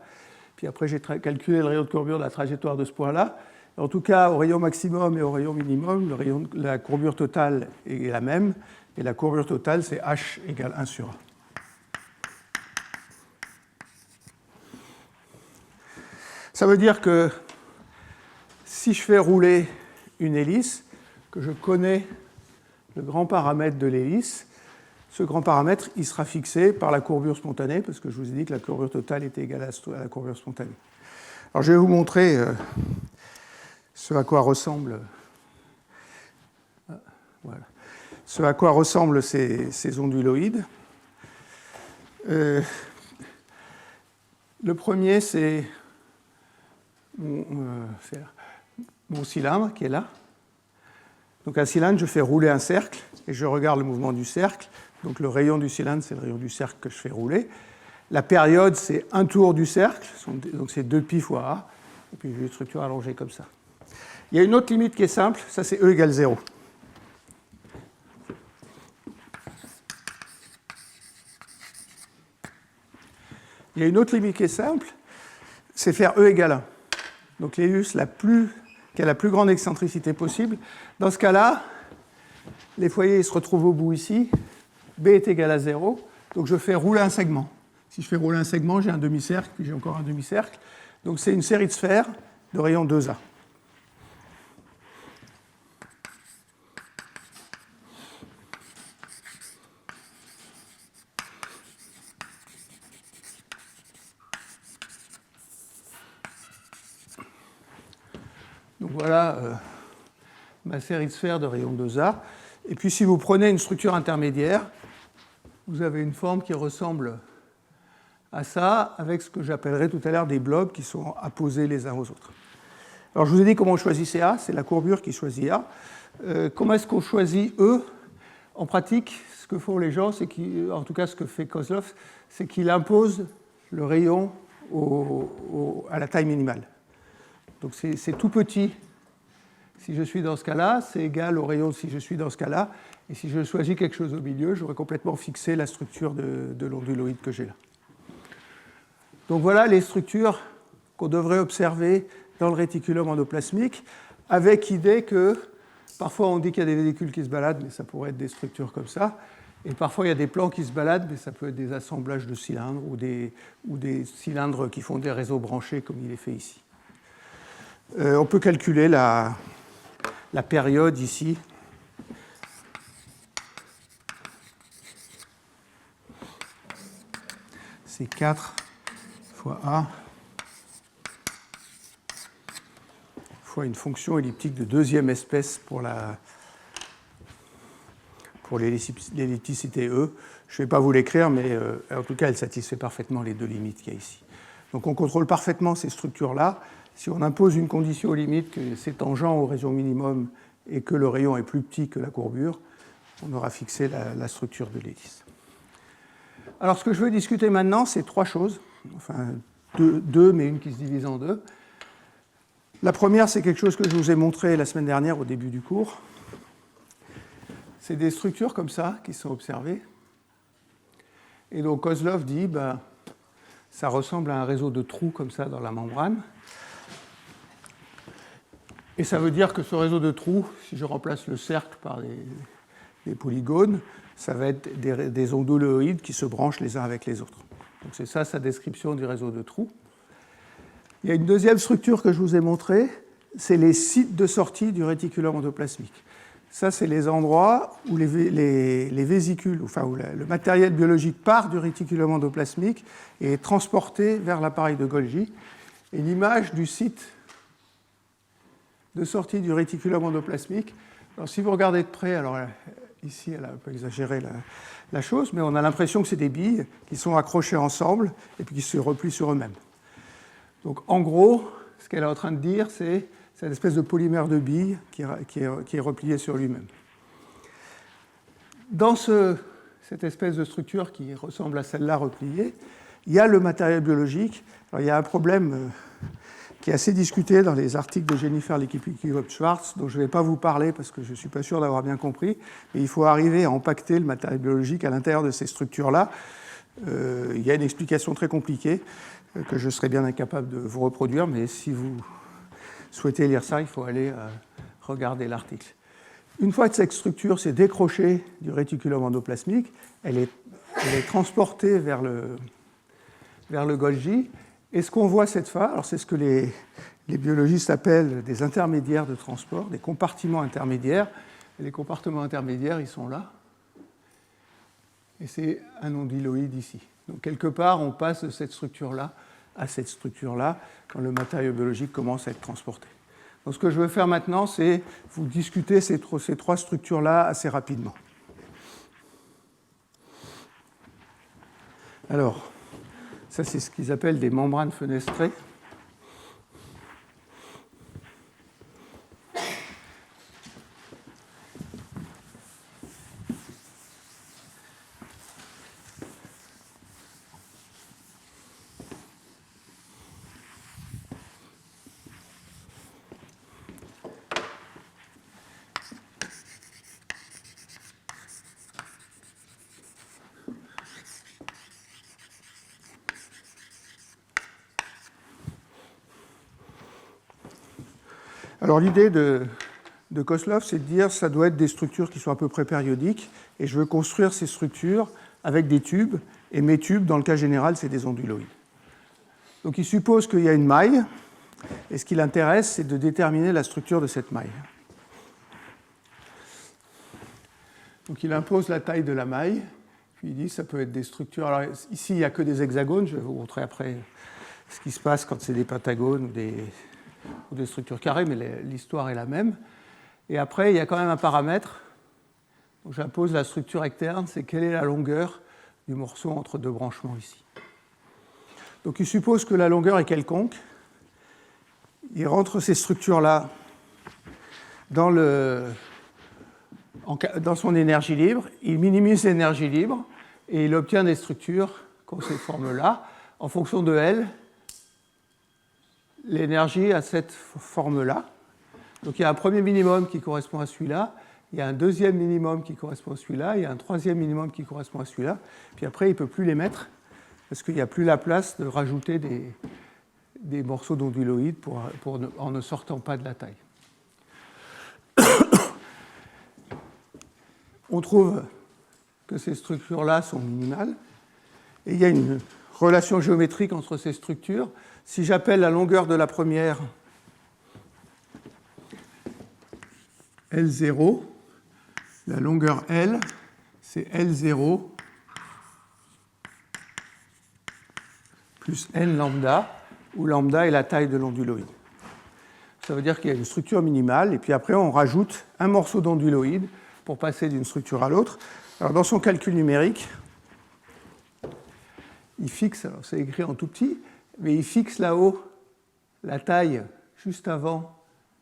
Puis après, j'ai calculé le rayon de courbure de la trajectoire de ce point-là. En tout cas, au rayon maximum et au rayon minimum, la courbure totale est la même. Et la courbure totale, c'est h égale 1 sur A. Ça veut dire que si je fais rouler une hélice, que je connais le grand paramètre de l'hélice, ce grand paramètre, il sera fixé par la courbure spontanée, parce que je vous ai dit que la courbure totale était égale à la courbure spontanée. Alors je vais vous montrer ce à quoi ressemblent, voilà, ce à quoi ressemblent ces onduloïdes. Le premier, c'est mon cylindre qui est là. Donc un cylindre, je fais rouler un cercle et je regarde le mouvement du cercle. Donc le rayon du cylindre, c'est le rayon du cercle que je fais rouler. La période, c'est un tour du cercle, donc c'est 2π fois A. Et puis j'ai une structure allongée comme ça. Il y a une autre limite qui est simple, ça c'est E égale 0. Il y a une autre limite qui est simple, c'est faire E égale 1. Donc l'hélice qui a la plus grande excentricité possible. Dans ce cas-là, les foyers se retrouvent au bout ici. B est égal à 0. Donc je fais rouler un segment. Si je fais rouler un segment, j'ai un demi-cercle, puis j'ai encore un demi-cercle. Donc c'est une série de sphères de rayon 2A. Donc voilà ma série de sphères de rayon 2A. Et puis si vous prenez une structure intermédiaire, vous avez une forme qui ressemble à ça, avec ce que j'appellerai tout à l'heure des blobs qui sont apposés les uns aux autres. Alors je vous ai dit comment on choisissait A, c'est la courbure qui choisit A. Comment est-ce qu'on choisit E? En pratique, ce que font les gens, c'est en tout cas ce que fait Kozlov, c'est qu'il impose le rayon à la taille minimale. Donc c'est tout petit si je suis dans ce cas-là, c'est égal au rayon si je suis dans ce cas-là. Et si je choisis quelque chose au milieu, j'aurai complètement fixé la structure de l'onduloïde que j'ai là. Donc voilà les structures qu'on devrait observer dans le réticulum endoplasmique, avec l'idée que parfois on dit qu'il y a des vésicules qui se baladent, mais ça pourrait être des structures comme ça. Et parfois il y a des plans qui se baladent, mais ça peut être des assemblages de cylindres ou des cylindres qui font des réseaux branchés comme il est fait ici. On peut calculer la période ici. C'est 4 fois A fois une fonction elliptique de deuxième espèce pour l'ellipticité E. Je ne vais pas vous l'écrire, mais en tout cas, elle satisfait parfaitement les deux limites qu'il y a ici. Donc on contrôle parfaitement ces structures-là. Si on impose une condition aux limites que c'est tangent au rayon minimum et que le rayon est plus petit que la courbure, on aura fixé la structure de l'hélice. Alors ce que je veux discuter maintenant, c'est trois choses, enfin deux, mais une qui se divise en deux. La première, c'est quelque chose que je vous ai montré la semaine dernière au début du cours. C'est des structures comme ça qui sont observées. Et donc Kozlov dit, ça ressemble à un réseau de trous comme ça dans la membrane. Et ça veut dire que ce réseau de trous, si je remplace le cercle par des polygones, ça va être des onduloïdes qui se branchent les uns avec les autres. Donc c'est ça sa description du réseau de trous. Il y a une deuxième structure que je vous ai montrée, c'est les sites de sortie du réticulum endoplasmique. Ça, c'est les endroits où les vésicules, enfin où le matériel biologique part du réticulum endoplasmique et est transporté vers l'appareil de Golgi. Et l'image du site de sortie du réticulum endoplasmique, alors si vous regardez de près, alors ici elle a un peu exagéré la chose, mais on a l'impression que c'est des billes qui sont accrochées ensemble et puis qui se replient sur eux-mêmes. Donc en gros, ce qu'elle est en train de dire, c'est une espèce de polymère de billes qui est replié sur lui-même. Dans cette espèce de structure qui ressemble à celle-là repliée, il y a le matériel biologique Alors, il y a un problème qui est assez discuté dans les articles de Jennifer Lekipikiwab-Schwartz, dont je ne vais pas vous parler parce que je ne suis pas sûr d'avoir bien compris, mais il faut arriver à empaqueter le matériel biologique à l'intérieur de ces structures-là. Il y a une explication très compliquée que je serais bien incapable de vous reproduire, mais si vous souhaitez lire ça, il faut aller regarder l'article. Une fois que cette structure s'est décrochée du réticulum endoplasmique, elle est transportée vers le Golgi. Et ce qu'on voit cette fois, alors c'est ce que les biologistes appellent des intermédiaires de transport, des compartiments intermédiaires. Et les compartiments intermédiaires, ils sont là. Et c'est un onduloïde ici. Donc quelque part, on passe de cette structure-là à cette structure-là quand le matériau biologique commence à être transporté. Donc ce que je veux faire maintenant, c'est vous discuter ces trois structures-là assez rapidement. Alors, ça c'est ce qu'ils appellent des membranes fenestrées. Alors l'idée de Koslov, c'est de dire que ça doit être des structures qui sont à peu près périodiques, et je veux construire ces structures avec des tubes, et mes tubes, dans le cas général, c'est des onduloïdes. Donc il suppose qu'il y a une maille, et ce qui l'intéresse, c'est de déterminer la structure de cette maille. Donc il impose la taille de la maille, puis il dit que ça peut être des structures. Alors ici, il n'y a que des hexagones, je vais vous montrer après ce qui se passe quand c'est des pentagones ou des structures carrées, mais l'histoire est la même. Et après, il y a quand même un paramètre. Donc j'impose la structure externe, c'est quelle est la longueur du morceau entre deux branchements ici. Donc il suppose que la longueur est quelconque. Il rentre ces structures-là dans son énergie libre, il minimise l'énergie libre et il obtient des structures comme ces formes-là. En fonction de L, l'énergie a cette forme-là. Donc il y a un premier minimum qui correspond à celui-là, il y a un deuxième minimum qui correspond à celui-là, il y a un troisième minimum qui correspond à celui-là, puis après il ne peut plus les mettre parce qu'il n'y a plus la place de rajouter des morceaux d'onduloïdes en ne sortant pas de la taille. On trouve que ces structures-là sont minimales, et il y a une relation géométrique entre ces structures. Si j'appelle la longueur de la première L0, la longueur L, c'est L0 plus N lambda, où lambda est la taille de l'onduloïde. Ça veut dire qu'il y a une structure minimale, et puis après on rajoute un morceau d'onduloïde pour passer d'une structure à l'autre. Alors dans son calcul numérique, il fixe, alors c'est écrit en tout petit, mais il fixe là-haut la taille juste avant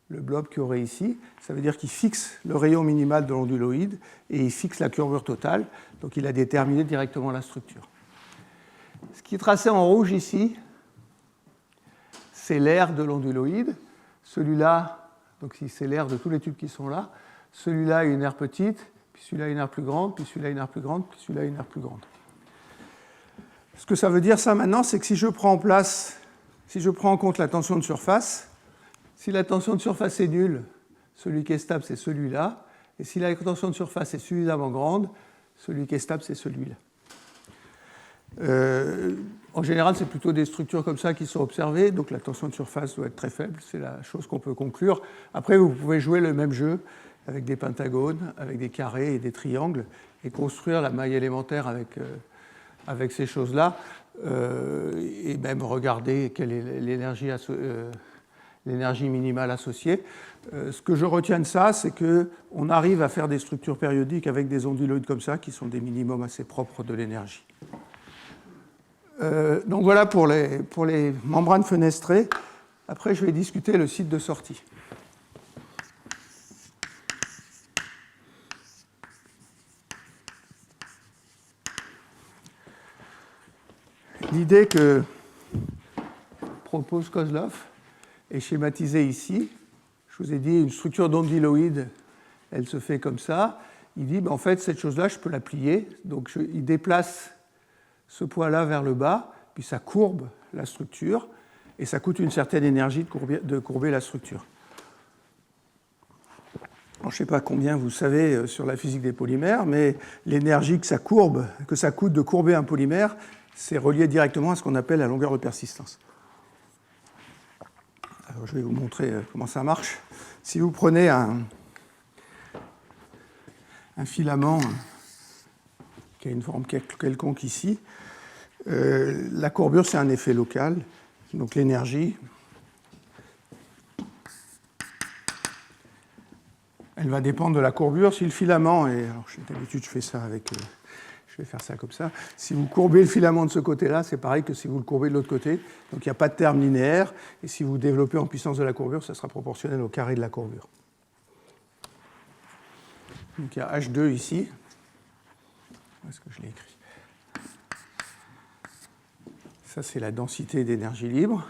le blob qu'il y aurait ici. Ça veut dire qu'il fixe le rayon minimal de l'onduloïde et il fixe la courbure totale. Donc il a déterminé directement la structure. Ce qui est tracé en rouge ici, c'est l'aire de l'onduloïde. Celui-là, donc c'est l'aire de tous les tubes qui sont là. Celui-là a une aire petite, puis celui-là a une aire plus grande, puis celui-là a une aire plus grande, puis celui-là a une aire plus grande. Ce que ça veut dire, ça, maintenant, c'est que si je prends en compte la tension de surface, si la tension de surface est nulle, celui qui est stable, c'est celui-là. Et si la tension de surface est suffisamment grande, celui qui est stable, c'est celui-là. En général, c'est plutôt des structures comme ça qui sont observées, donc la tension de surface doit être très faible, c'est la chose qu'on peut conclure. Après, vous pouvez jouer le même jeu avec des pentagones, avec des carrés et des triangles, et construire la maille élémentaire avec ces choses-là, et même regarder quelle est l'énergie minimale associée. Ce que je retiens de ça, c'est qu'on arrive à faire des structures périodiques avec des onduloïdes comme ça, qui sont des minimums assez propres de l'énergie. Donc voilà pour les membranes fenestrées. Après, je vais discuter le site de sortie. L'idée que propose Kozlov est schématisé ici. Je vous ai dit, une structure d'ondyloïde, elle se fait comme ça. Il dit, en fait, cette chose-là, je peux la plier. Donc, il déplace ce point-là vers le bas, puis ça courbe la structure, et ça coûte une certaine énergie de courber la structure. Alors, je ne sais pas combien vous savez sur la physique des polymères, mais l'énergie que ça coûte de courber un polymère, c'est relié directement à ce qu'on appelle la longueur de persistance. Alors, je vais vous montrer comment ça marche. Si vous prenez un filament qui a une forme quelconque ici, la courbure, c'est un effet local. Donc l'énergie, elle va dépendre de la courbure. Si le filament est... Alors d'habitude, je fais ça avec... je vais faire ça comme ça. Si vous courbez le filament de ce côté-là, c'est pareil que si vous le courbez de l'autre côté. Donc il n'y a pas de terme linéaire. Et si vous développez en puissance de la courbure, ça sera proportionnel au carré de la courbure. Donc il y a H2 ici. Où est-ce que je l'ai écrit ? Ça, c'est la densité d'énergie libre.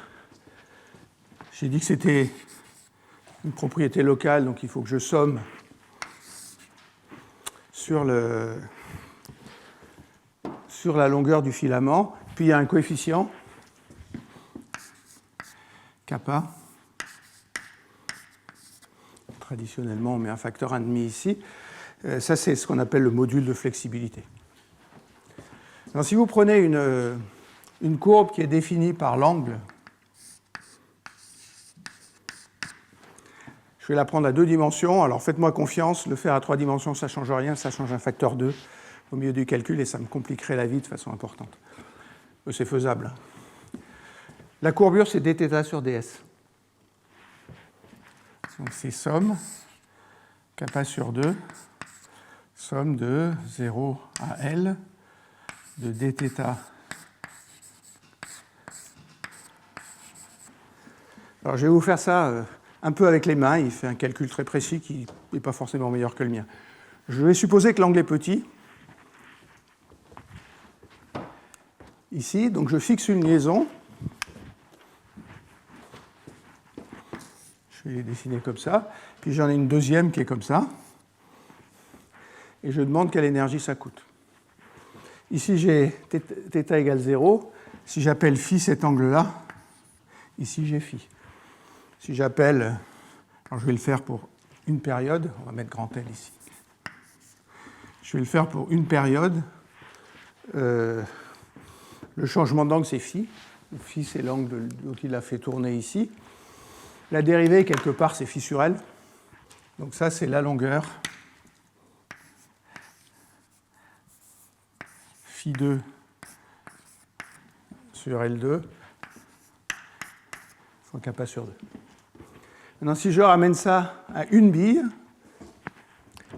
J'ai dit que c'était une propriété locale, donc il faut que je somme sur la longueur du filament. Puis il y a un coefficient, kappa. Traditionnellement, on met un facteur 1,5 ici. Ça, c'est ce qu'on appelle le module de flexibilité. Alors, si vous prenez une courbe qui est définie par l'angle, je vais la prendre à 2 dimensions. Alors faites-moi confiance, le faire à 3 dimensions, ça ne change rien, ça change un facteur 2 au milieu du calcul et ça me compliquerait la vie de façon importante. Mais c'est faisable. La courbure, c'est dθ sur ds. Donc c'est somme, kappa sur 2, somme de 0 à L de dθ. Alors, je vais vous faire ça un peu avec les mains. Il fait un calcul très précis qui n'est pas forcément meilleur que le mien. Je vais supposer que l'angle est petit. Ici, donc je fixe une liaison. Je vais les dessiner comme ça. Puis j'en ai une deuxième qui est comme ça. Et je demande quelle énergie ça coûte. Ici, j'ai θ égale 0. Si j'appelle phi cet angle-là, ici, j'ai phi. Si j'appelle, alors je vais le faire pour une période, on va mettre grand L ici. Je vais le faire pour une période. Le changement d'angle, c'est phi. Phi, c'est l'angle dont il a fait tourner ici. La dérivée, quelque part, c'est phi sur L. Donc ça, c'est la longueur phi 2 sur L2 fois kappa sur 2. Maintenant, si je ramène ça à une bille,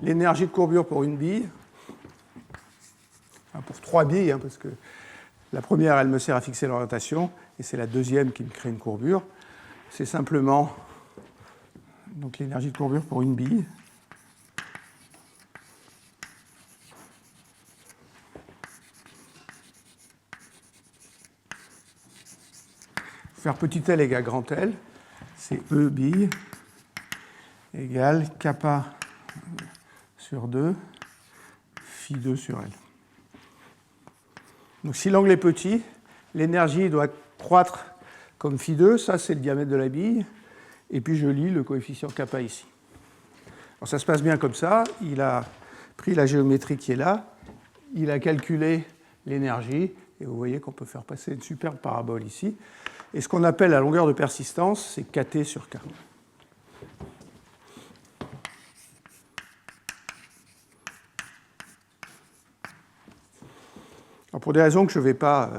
l'énergie de courbure pour une bille, enfin pour 3 billes, parce que la première, elle me sert à fixer l'orientation, et c'est la deuxième qui me crée une courbure, c'est simplement donc l'énergie de courbure pour une bille. Faire petit L égale grand L, c'est E bille égale kappa sur 2 phi 2 sur L. Donc si l'angle est petit, l'énergie doit croître comme phi 2, ça c'est le diamètre de la bille, et puis je lis le coefficient kappa ici. Alors ça se passe bien comme ça, il a pris la géométrie qui est là, il a calculé l'énergie, et vous voyez qu'on peut faire passer une superbe parabole ici. Et ce qu'on appelle la longueur de persistance, c'est kT sur K. Alors pour des raisons que je ne vais pas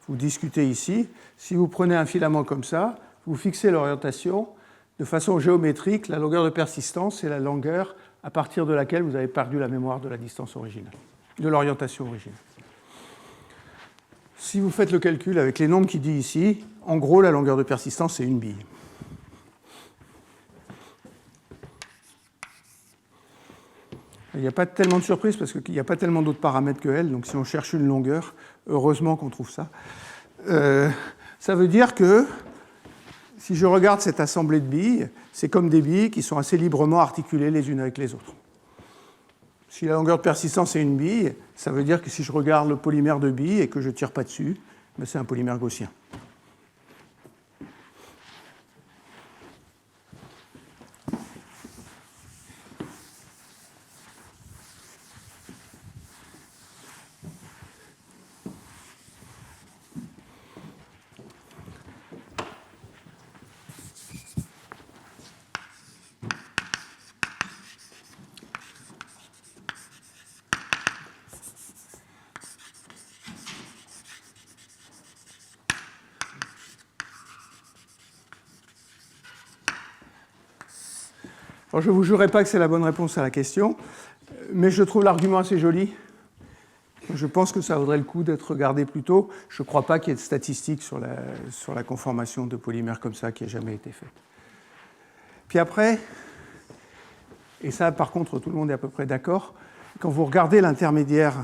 vous discuter ici, si vous prenez un filament comme ça, vous fixez l'orientation de façon géométrique, la longueur de persistance, c'est la longueur à partir de laquelle vous avez perdu la mémoire de la distance originale, de l'orientation originale. Si vous faites le calcul avec les nombres qu'il dit ici, en gros, la longueur de persistance, c'est une bille. Il n'y a pas tellement de surprise parce qu'il n'y a pas tellement d'autres paramètres que L, donc si on cherche une longueur, heureusement qu'on trouve ça. Ça veut dire que si je regarde cette assemblée de billes, c'est comme des billes qui sont assez librement articulées les unes avec les autres. Si la longueur de persistance est une bille, ça veut dire que si je regarde le polymère de billes et que je ne tire pas dessus, ben c'est un polymère gaussien. Alors, je ne vous jurerai pas que c'est la bonne réponse à la question, mais je trouve l'argument assez joli. Je pense que ça vaudrait le coup d'être regardé plus tôt. Je ne crois pas qu'il y ait de statistiques sur la conformation de polymères comme ça qui ait jamais été faite. Puis après, et ça par contre tout le monde est à peu près d'accord, quand vous regardez l'intermédiaire,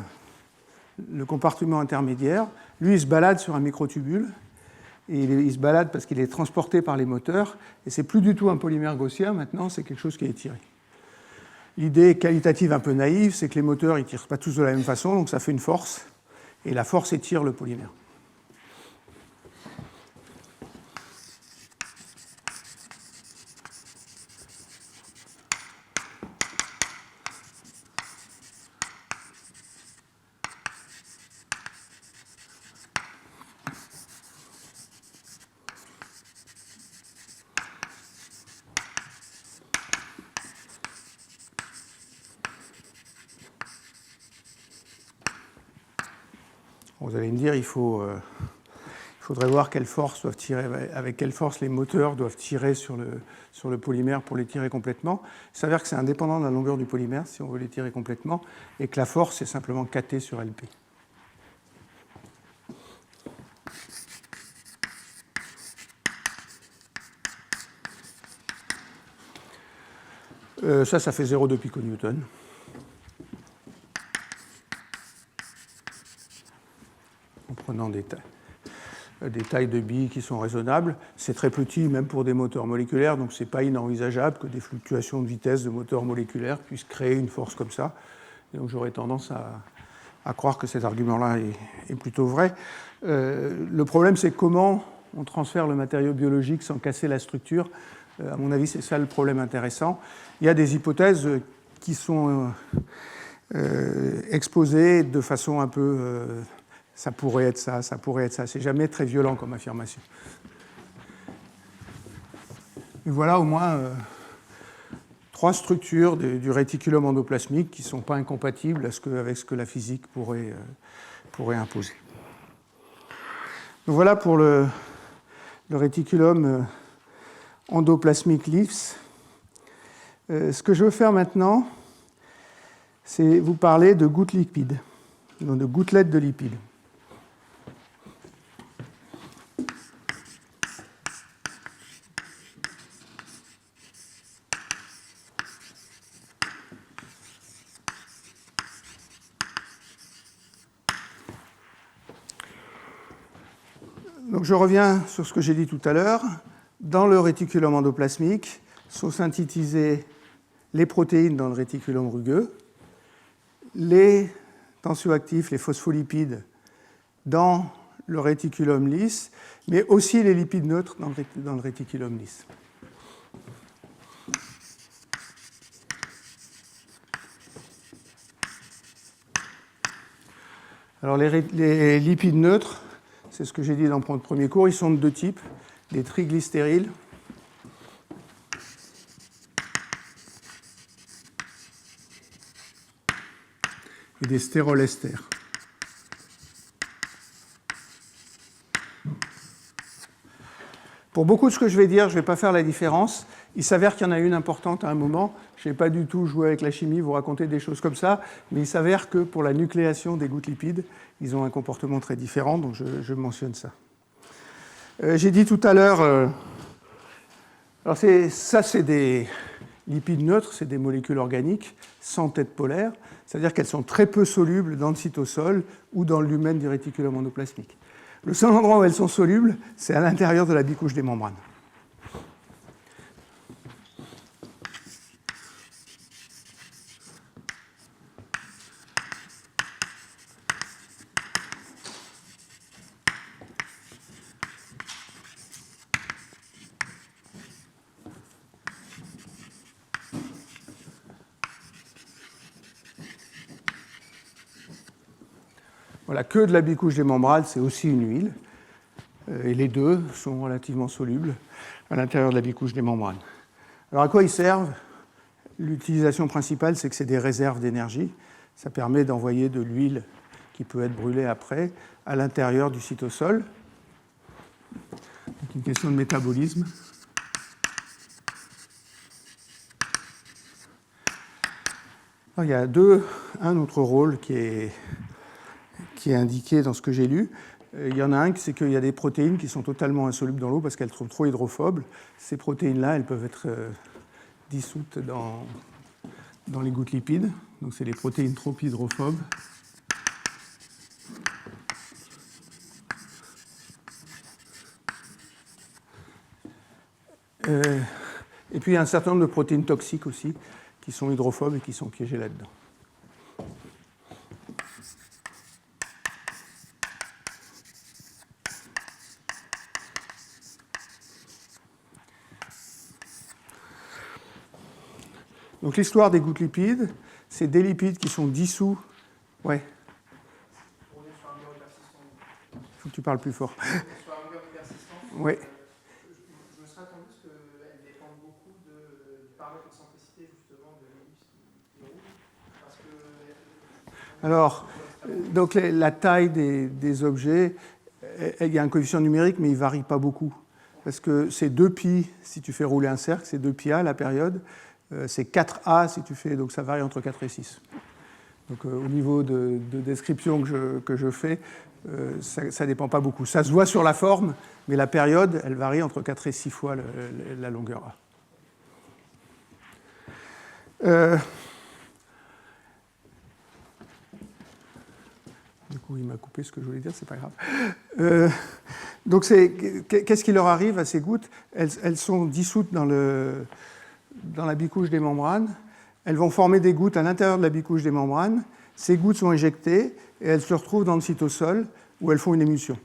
le compartiment intermédiaire, lui il se balade sur un microtubule, et il se balade parce qu'il est transporté par les moteurs, et c'est plus du tout un polymère gaussien, maintenant c'est quelque chose qui est étiré. L'idée qualitative un peu naïve, c'est que les moteurs ne tirent pas tous de la même façon, donc ça fait une force, et la force étire le polymère. Vous allez me dire, il faudrait voir quelle force doivent tirer, avec quelle force les moteurs doivent tirer sur le polymère pour les tirer complètement. Il s'avère que c'est indépendant de la longueur du polymère si on veut les tirer complètement, et que la force est simplement KT sur LP. Ça fait 0,2 piconewton. En prenant des tailles de billes qui sont raisonnables. C'est très petit, même pour des moteurs moléculaires, donc ce n'est pas inenvisageable que des fluctuations de vitesse de moteurs moléculaires puissent créer une force comme ça. Et donc j'aurais tendance à croire que cet argument-là est plutôt vrai. Le problème, c'est comment on transfère le matériau biologique sans casser la structure. À mon avis, c'est ça le problème intéressant. Il y a des hypothèses qui sont exposées de façon un peu... ça pourrait être ça, ça pourrait être ça. C'est jamais très violent comme affirmation. Et voilà au moins 3 structures du réticulum endoplasmique qui ne sont pas incompatibles avec ce que la physique pourrait imposer. Donc voilà pour le réticulum endoplasmique Leaves. Ce que je veux faire maintenant, c'est vous parler de gouttes lipides, de gouttelettes de lipides. Donc je reviens sur ce que j'ai dit tout à l'heure. Dans le réticulum endoplasmique sont synthétisées les protéines dans le réticulum rugueux, les tensioactifs, les phospholipides dans le réticulum lisse, mais aussi les lipides neutres dans le réticulum lisse. Alors les lipides neutres, c'est ce que j'ai dit dans le premier cours, ils sont de 2 types, les triglycérides et des stérolesters. Pour beaucoup de ce que je vais dire, je ne vais pas faire la différence. Il s'avère qu'il y en a une importante à un moment. Je n'ai pas du tout joué avec la chimie, vous raconter des choses comme ça, mais il s'avère que pour la nucléation des gouttes lipides, ils ont un comportement très différent, donc je mentionne ça. J'ai dit tout à l'heure, alors ça c'est des lipides neutres, c'est des molécules organiques sans tête polaire, c'est-à-dire qu'elles sont très peu solubles dans le cytosol ou dans le lumen du réticulum endoplasmique. Le seul endroit où elles sont solubles, c'est à l'intérieur de la bicouche des membranes. Voilà, que de la bicouche des membranes, c'est aussi une huile. Et les deux sont relativement solubles à l'intérieur de la bicouche des membranes. Alors à quoi ils servent? L'utilisation principale, c'est que c'est des réserves d'énergie. Ça permet d'envoyer de l'huile qui peut être brûlée après à l'intérieur du cytosol. Donc une question de métabolisme. Alors, il y a un autre rôle qui est indiqué dans ce que j'ai lu. Il y en a un, c'est qu'il y a des protéines qui sont totalement insolubles dans l'eau parce qu'elles sont trop hydrophobes. Ces protéines-là, elles peuvent être dissoutes dans les gouttes lipides. Donc, c'est les protéines trop hydrophobes. Et puis, il y a un certain nombre de protéines toxiques aussi qui sont hydrophobes et qui sont piégées là-dedans. Donc l'histoire des gouttes lipides, c'est des lipides qui sont dissous. Ouais.
On est sur un mur persistant.
Il faut que tu parles plus fort.
On est sur un mur persistant.
Oui.
Je me serais attendu à ce qu'elles dépendent beaucoup du paramètre de centricité justement de l'ellipse qui roule. Parce que.
Alors, donc la taille des objets, il y a un coefficient numérique, mais il ne varie pas beaucoup. Parce que c'est 2π si tu fais rouler un cercle, c'est 2πa la période. C'est 4A si tu fais, donc ça varie entre 4 et 6. Donc au niveau de description que je fais, ça ne dépend pas beaucoup. Ça se voit sur la forme, mais la période, elle varie entre 4 et 6 fois la longueur A. Du coup, il m'a coupé ce que je voulais dire, c'est pas grave. Donc qu'est-ce qui leur arrive à ces gouttes? Elles sont dissoutes dans la bicouche des membranes, elles vont former des gouttes à l'intérieur de la bicouche des membranes, ces gouttes sont éjectées et elles se retrouvent dans le cytosol où elles font une émulsion.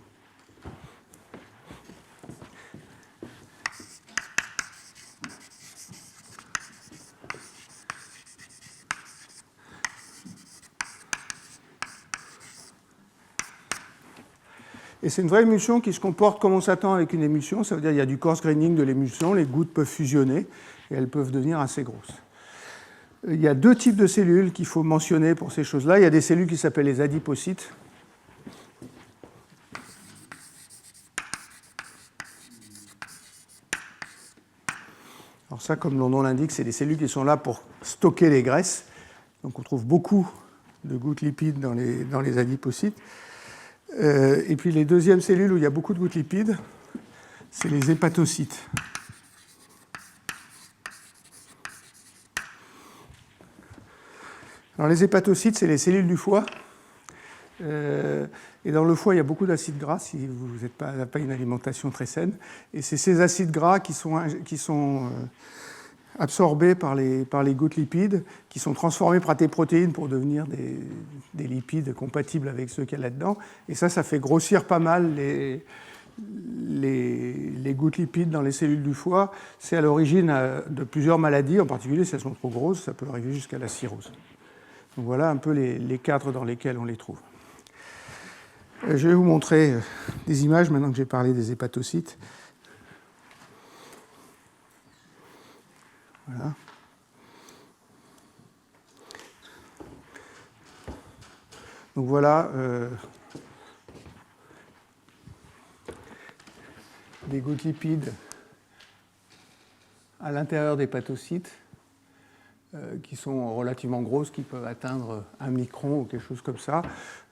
Et c'est une vraie émulsion qui se comporte comme on s'attend avec une émulsion, ça veut dire qu'il y a du coarse graining de l'émulsion, les gouttes peuvent fusionner et elles peuvent devenir assez grosses. Il y a deux types de cellules qu'il faut mentionner pour ces choses-là. Il y a des cellules qui s'appellent les adipocytes. Alors ça, comme le nom l'indique, c'est des cellules qui sont là pour stocker les graisses. Donc on trouve beaucoup de gouttes lipides dans les adipocytes. Et puis les deuxièmes cellules où il y a beaucoup de gouttes lipides, c'est les hépatocytes. Alors les hépatocytes, c'est les cellules du foie. Et dans le foie, il y a beaucoup d'acides gras si vous n'avez pas une alimentation très saine. Et c'est ces acides gras qui sont absorbés par les gouttes lipides, qui sont transformés par des protéines pour devenir des lipides compatibles avec ceux qu'il y a là-dedans. Et ça fait grossir pas mal les gouttes lipides dans les cellules du foie. C'est à l'origine de plusieurs maladies, en particulier si elles sont trop grosses, ça peut arriver jusqu'à la cirrhose. Donc voilà un peu les cadres dans lesquels on les trouve. Je vais vous montrer des images maintenant que j'ai parlé des hépatocytes. Voilà. Donc voilà des gouttes lipides à l'intérieur des hépatocytes qui sont relativement grosses, qui peuvent atteindre 1 micron ou quelque chose comme ça.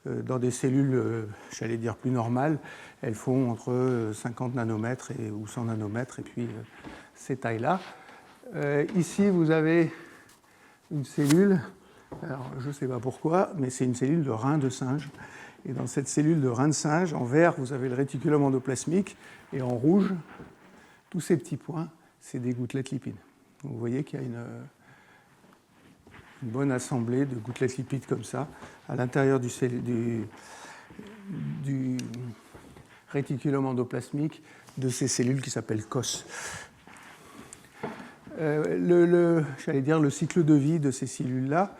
Dans des cellules, j'allais dire plus normales, elles font entre 50 nanomètres ou 100 nanomètres, et puis ces tailles-là. Ici, vous avez une cellule, alors je ne sais pas pourquoi, mais c'est une cellule de rein de singe. Et dans cette cellule de rein de singe, en vert, vous avez le réticulum endoplasmique, et en rouge, tous ces petits points, c'est des gouttelettes lipides. Donc vous voyez qu'il y a une bonne assemblée de gouttelettes lipides comme ça, à l'intérieur du réticulum endoplasmique de ces cellules qui s'appellent COS. J'allais dire le cycle de vie de ces cellules-là,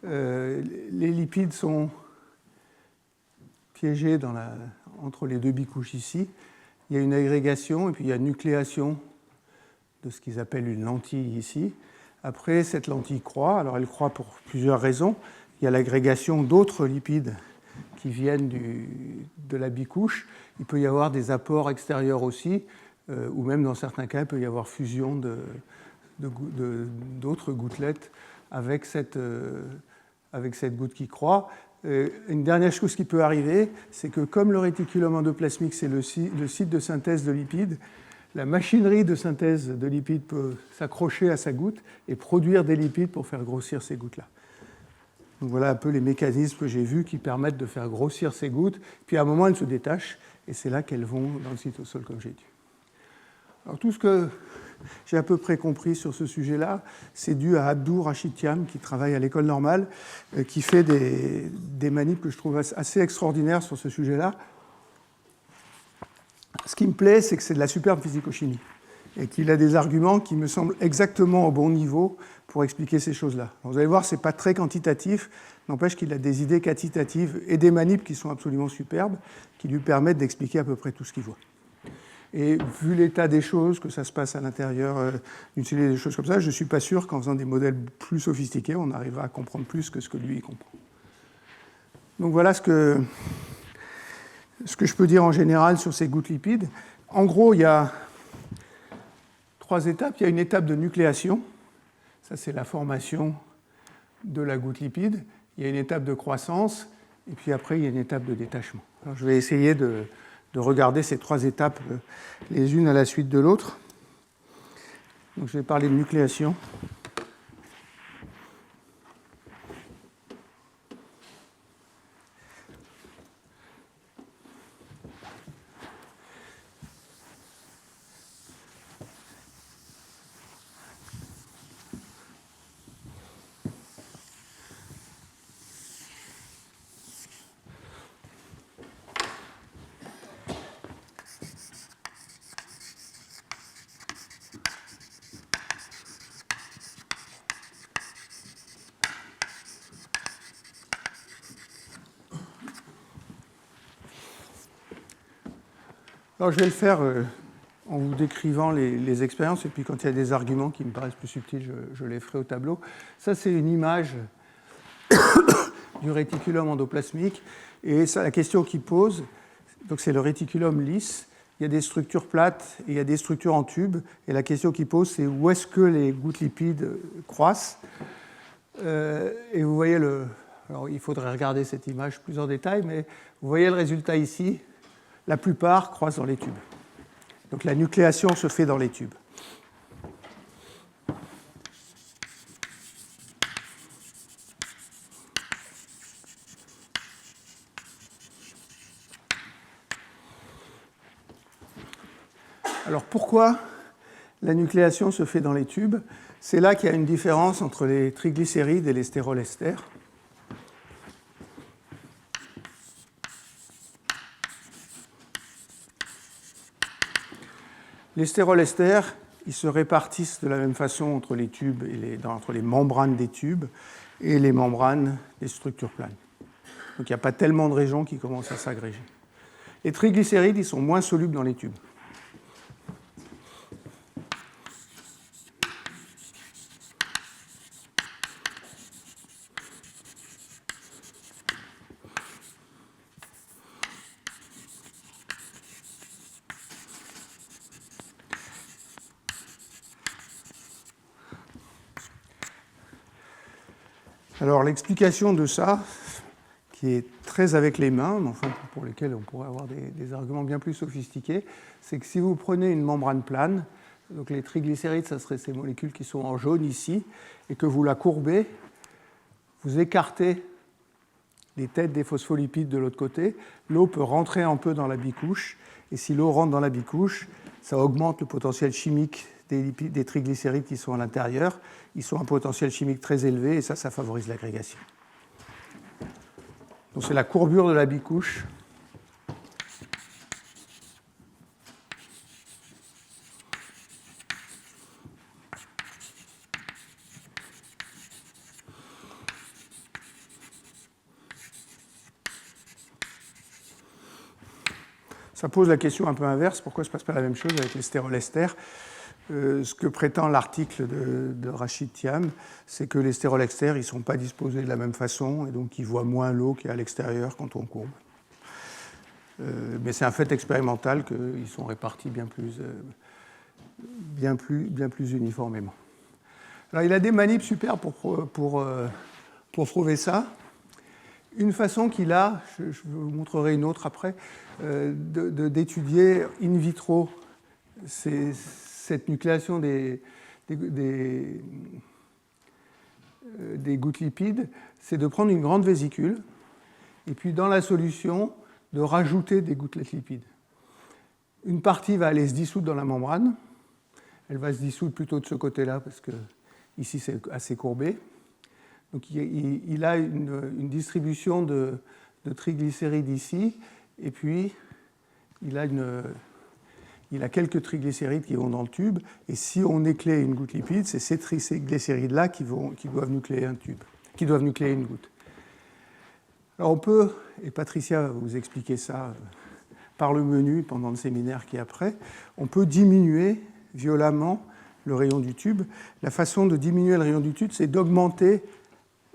les lipides sont piégé entre les deux bicouches ici. Il y a une agrégation et puis il y a une nucléation de ce qu'ils appellent une lentille ici. Après, cette lentille croît. Alors, elle croît pour plusieurs raisons. Il y a l'agrégation d'autres lipides qui viennent de la bicouche. Il peut y avoir des apports extérieurs aussi, ou même dans certains cas, il peut y avoir fusion d'autres gouttelettes avec cette goutte qui croît. Une dernière chose qui peut arriver, c'est que comme le réticulum endoplasmique, c'est le site de synthèse de lipides, la machinerie de synthèse de lipides peut s'accrocher à sa goutte et produire des lipides pour faire grossir ces gouttes-là. Donc voilà un peu les mécanismes que j'ai vus qui permettent de faire grossir ces gouttes. Puis à un moment, elles se détachent et c'est là qu'elles vont dans le cytosol comme j'ai dit. Alors tout ce que j'ai à peu près compris sur ce sujet-là, c'est dû à Abdou Rachitiam qui travaille à l'école normale, qui fait des manips que je trouve assez extraordinaires sur ce sujet-là. Ce qui me plaît, c'est que c'est de la superbe physico-chimie et qu'il a des arguments qui me semblent exactement au bon niveau pour expliquer ces choses-là. Vous allez voir, ce n'est pas très quantitatif, n'empêche qu'il a des idées quantitatives et des manips qui sont absolument superbes, qui lui permettent d'expliquer à peu près tout ce qu'il voit. Et vu l'état des choses, que ça se passe à l'intérieur d'une cellule, des choses comme ça, je ne suis pas sûr qu'en faisant des modèles plus sophistiqués, on arrivera à comprendre plus que ce que lui comprend. Donc voilà ce que je peux dire en général sur ces gouttes lipides. En gros, il y a 3 étapes. Il y a une étape de nucléation. Ça, c'est la formation de la goutte lipide. Il y a une étape de croissance. Et puis après, il y a une étape de détachement. Alors, je vais essayer de regarder ces 3 étapes les unes à la suite de l'autre. Donc, je vais parler de nucléation. Alors, je vais le faire en vous décrivant les expériences, et puis quand il y a des arguments qui me paraissent plus subtils, je les ferai au tableau. Ça, c'est une image du réticulum endoplasmique, et ça, la question qu'il pose, donc c'est le réticulum lisse, il y a des structures plates et il y a des structures en tube, et la question qu'il pose, c'est où est-ce que les gouttes lipides croissent. Et vous voyez alors il faudrait regarder cette image plus en détail, mais vous voyez le résultat ici. La plupart croissent dans les tubes. Donc la nucléation se fait dans les tubes. Alors pourquoi la nucléation se fait dans les tubes? C'est là qu'il y a une différence entre les triglycérides et les stérolesters. Les stérolesters, ils se répartissent de la même façon entre les tubes et entre les membranes des tubes et les membranes des structures planes. Donc il n'y a pas tellement de régions qui commencent à s'agréger. Les triglycérides, ils sont moins solubles dans les tubes. Alors l'explication de ça, qui est très avec les mains, mais enfin pour lesquelles on pourrait avoir des arguments bien plus sophistiqués, c'est que si vous prenez une membrane plane, donc les triglycérides, ça serait ces molécules qui sont en jaune ici, et que vous la courbez, vous écartez les têtes des phospholipides de l'autre côté, l'eau peut rentrer un peu dans la bicouche, et si l'eau rentre dans la bicouche, ça augmente le potentiel chimique des triglycérides qui sont à l'intérieur. Ils ont un potentiel chimique très élevé et ça favorise l'agrégation. Donc c'est la courbure de la bicouche. Ça pose la question un peu inverse, pourquoi ne se passe pas la même chose avec les stérolesters? Ce que prétend l'article de Rachid Thiam, c'est que les stérolesters ne sont pas disposés de la même façon, et donc ils voient moins l'eau qui est à l'extérieur quand on courbe. Mais c'est un fait expérimental qu'ils sont répartis bien plus uniformément. Alors il a des manips super pour prouver ça. Une façon qu'il a, je vous montrerai une autre après, d'étudier in vitro cette nucléation des gouttes lipides, c'est de prendre une grande vésicule et puis dans la solution de rajouter des gouttelettes lipides. Une partie va aller se dissoudre dans la membrane, elle va se dissoudre plutôt de ce côté-là parce que ici c'est assez courbé. Donc il a une distribution de triglycérides ici, et puis il a quelques triglycérides qui vont dans le tube, et si on éclait une goutte lipide, c'est ces triglycérides-là qui doivent nucléer un tube, qui doivent nucléer une goutte. Alors on peut, et Patricia va vous expliquer ça par le menu pendant le séminaire qui est après, on peut diminuer violemment le rayon du tube. La façon de diminuer le rayon du tube, c'est d'augmenter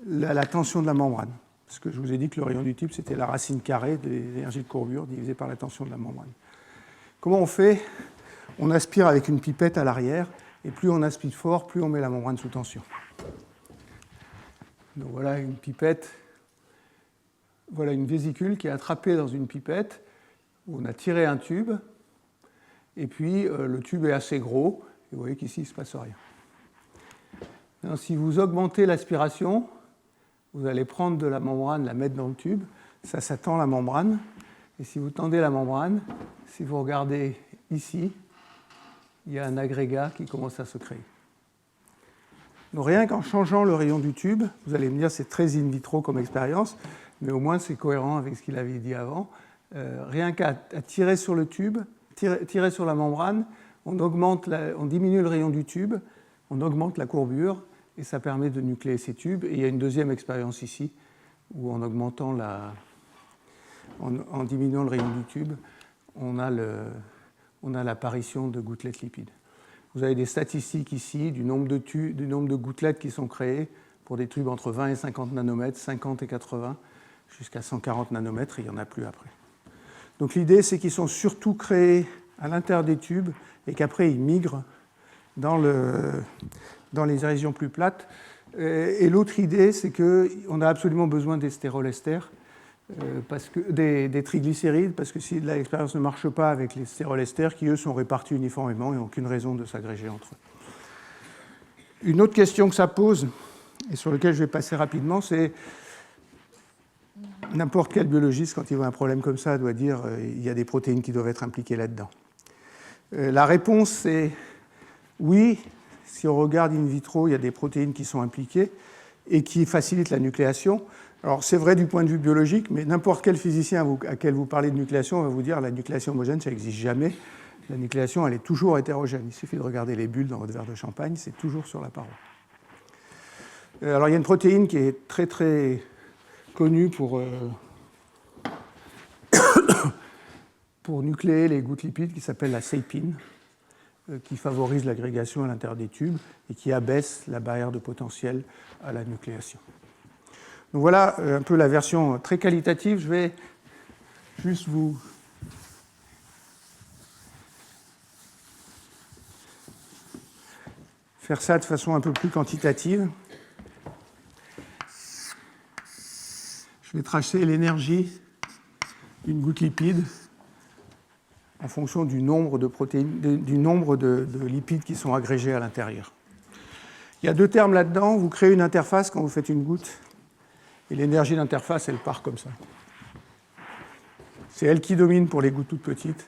la tension de la membrane. Parce que je vous ai dit que le rayon du tube, c'était la racine carrée de l'énergie de courbure divisée par la tension de la membrane. Comment on fait? On aspire avec une pipette à l'arrière, et plus on aspire fort, plus on met la membrane sous tension. Donc voilà une pipette, voilà une vésicule qui est attrapée dans une pipette, où on a tiré un tube, et puis le tube est assez gros, et vous voyez qu'ici il ne se passe rien. Alors, si vous augmentez l'aspiration, vous allez prendre de la membrane, la mettre dans le tube, ça tend la membrane, et si vous tendez la membrane, si vous regardez ici, il y a un agrégat qui commence à se créer. Donc rien qu'en changeant le rayon du tube, vous allez me dire c'est très in vitro comme expérience, mais au moins c'est cohérent avec ce qu'il avait dit avant. Rien qu'à tirer sur le tube, tirer sur la membrane, on diminue le rayon du tube, on augmente la courbure, et ça permet de nucléer ces tubes. Et il y a une deuxième expérience ici, où en diminuant le rayon du tube, on a l'apparition de gouttelettes lipides. Vous avez des statistiques ici du nombre de gouttelettes qui sont créées pour des tubes entre 20 et 50 nanomètres, 50 et 80, jusqu'à 140 nanomètres, et il n'y en a plus après. Donc l'idée, c'est qu'ils sont surtout créés à l'intérieur des tubes et qu'après, ils migrent dans les régions plus plates. Et l'autre idée, c'est qu'on a absolument besoin des stérolesters, des triglycérides, parce que si l'expérience ne marche pas avec les stérolesters, qui eux sont répartis uniformément et n'ont aucune raison de s'agréger entre eux. Une autre question que ça pose, et sur laquelle je vais passer rapidement, c'est n'importe quel biologiste, quand il voit un problème comme ça, doit dire il y a des protéines qui doivent être impliquées là-dedans. La réponse, c'est oui. Si on regarde in vitro, il y a des protéines qui sont impliquées et qui facilitent la nucléation. Alors c'est vrai du point de vue biologique, mais n'importe quel physicien à quel vous parlez de nucléation va vous dire la nucléation homogène, ça n'existe jamais. La nucléation, elle est toujours hétérogène. Il suffit de regarder les bulles dans votre verre de champagne, c'est toujours sur la paroi. Alors il y a une protéine qui est très très connue pour nucléer les gouttes lipides, qui s'appelle la sapine, qui favorise l'agrégation à l'intérieur des tubes et qui abaisse la barrière de potentiel à la nucléation. Donc voilà un peu la version très qualitative. Je vais juste vous faire ça de façon un peu plus quantitative. Je vais tracer l'énergie d'une goutte lipide en fonction du nombre de protéines, du nombre de lipides qui sont agrégés à l'intérieur. Il y a deux termes là-dedans. Vous créez une interface quand vous faites une goutte, et l'énergie d'interface, elle part comme ça. C'est elle qui domine pour les gouttes toutes petites,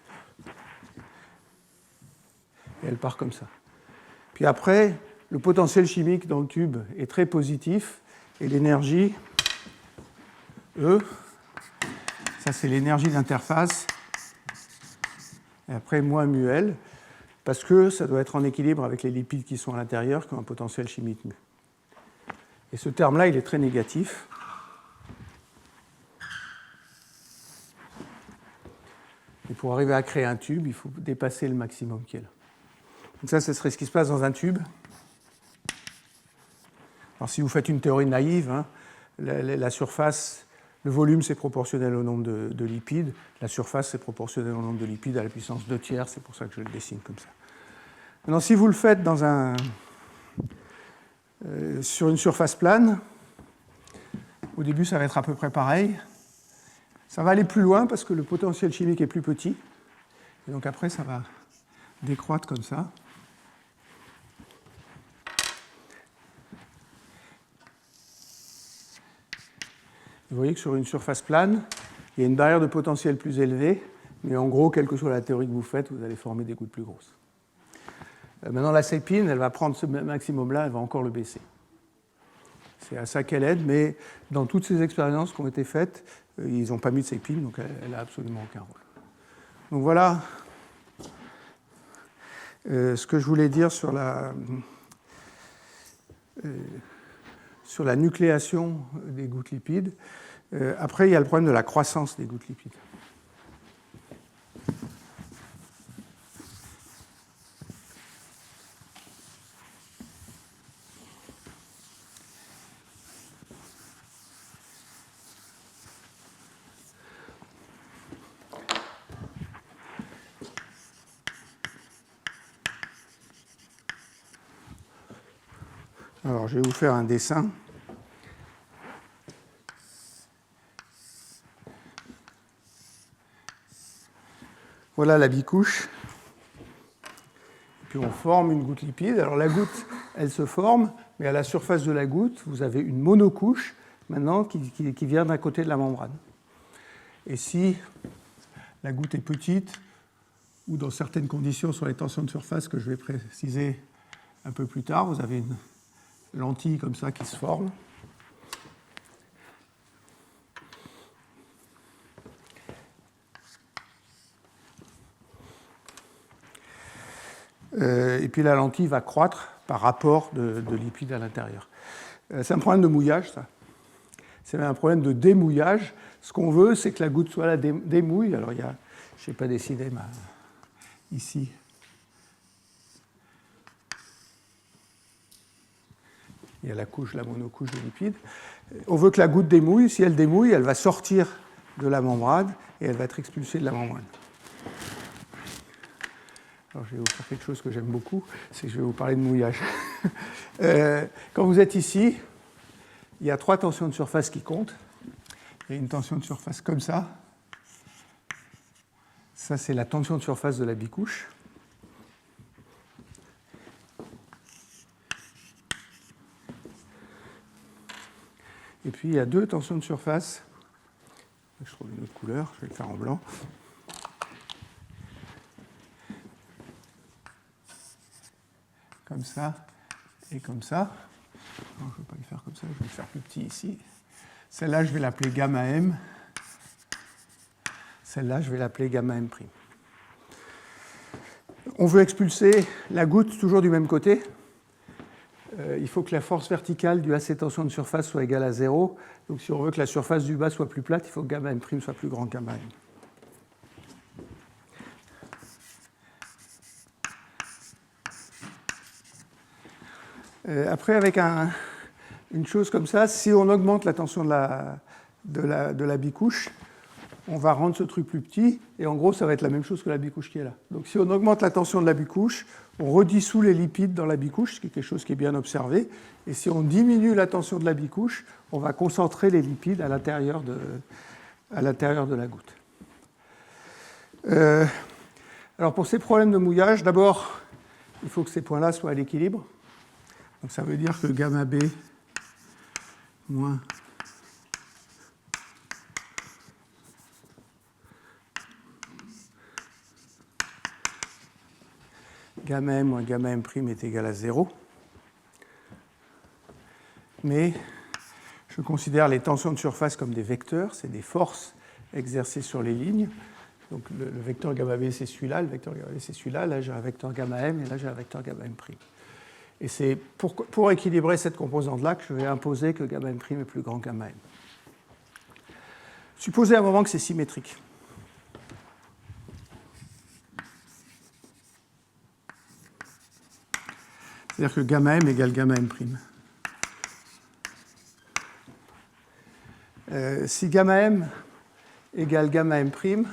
et elle part comme ça. Puis après, le potentiel chimique dans le tube est très positif, et l'énergie, E, ça c'est l'énergie d'interface, et après moins μL, parce que ça doit être en équilibre avec les lipides qui sont à l'intérieur, qui ont un potentiel chimique mu. Et ce terme-là, il est très négatif. Et pour arriver à créer un tube, il faut dépasser le maximum qui est là. Donc ça, ce serait ce qui se passe dans un tube. Alors si vous faites une théorie naïve, hein, la surface, le volume, c'est proportionnel au nombre de lipides. La surface, c'est proportionnel au nombre de lipides à la puissance 2/3. C'est pour ça que je le dessine comme ça. Maintenant, si vous le faites sur une surface plane, au début, ça va être à peu près pareil. Ça va aller plus loin parce que le potentiel chimique est plus petit. Et donc après, ça va décroître comme ça. Vous voyez que sur une surface plane, il y a une barrière de potentiel plus élevée, mais en gros, quelle que soit la théorie que vous faites, vous allez former des gouttes plus grosses. Maintenant, la sépine, elle va prendre ce maximum-là, elle va encore le baisser. C'est à ça qu'elle aide, mais dans toutes ces expériences qui ont été faites, ils n'ont pas mis de sépine, donc elle n'a absolument aucun rôle. Donc voilà ce que je voulais dire sur la nucléation des gouttes lipides. Après, il y a le problème de la croissance des gouttes lipides. Alors, je vais vous faire un dessin. Voilà la bicouche. Puis on forme une goutte lipide. Alors la goutte, elle se forme, mais à la surface de la goutte, vous avez une monocouche maintenant qui vient d'un côté de la membrane. Et si la goutte est petite, ou dans certaines conditions sur les tensions de surface que je vais préciser un peu plus tard, vous avez une lentille comme ça qui se forme. Et puis la lentille va croître par rapport de lipides à l'intérieur. C'est un problème de mouillage, ça. C'est un problème de démouillage. Ce qu'on veut, c'est que la goutte soit là démouille. Alors, je n'ai pas dessiné ici. Il y a la monocouche de lipides. On veut que la goutte démouille. Si elle démouille, elle va sortir de la membrane et elle va être expulsée de la membrane. Alors, je vais vous faire quelque chose que j'aime beaucoup, c'est que je vais vous parler de mouillage. Quand vous êtes ici, il y a 3 tensions de surface qui comptent. Il y a une tension de surface comme ça. Ça, c'est la tension de surface de la bicouche. Et puis, il y a 2 tensions de surface. Je trouve une autre couleur, je vais le faire en blanc. Comme ça et comme ça. Non, je ne vais pas le faire comme ça, je vais le faire plus petit ici. Celle-là, je vais l'appeler gamma M. Celle-là, je vais l'appeler gamma M'. On veut expulser la goutte toujours du même côté. Il faut que la force verticale due à ces tensions de surface soit égale à 0. Donc si on veut que la surface du bas soit plus plate, il faut que gamma M' soit plus grand que gamma M. Après, avec une chose comme ça, si on augmente la tension de la bicouche, on va rendre ce truc plus petit, et en gros, ça va être la même chose que la bicouche qui est là. Donc si on augmente la tension de la bicouche, on redissout les lipides dans la bicouche, ce qui est quelque chose qui est bien observé, et si on diminue la tension de la bicouche, on va concentrer les lipides à l'intérieur de la goutte. Alors pour ces problèmes de mouillage, d'abord, il faut que ces points-là soient à l'équilibre. Donc ça veut dire que gamma B moins gamma M moins gamma M' est égal à 0. Mais je considère les tensions de surface comme des vecteurs, c'est des forces exercées sur les lignes. Donc le vecteur gamma B, c'est celui-là, le vecteur gamma B, c'est celui-là. Là, j'ai un vecteur gamma M et là, j'ai un vecteur gamma M'. Et c'est pour équilibrer cette composante-là que je vais imposer que gamma M' est plus grand que gamma M. Supposez à un moment que c'est symétrique. C'est-à-dire que gamma m égale gamma m prime. Si gamma m égale gamma m prime,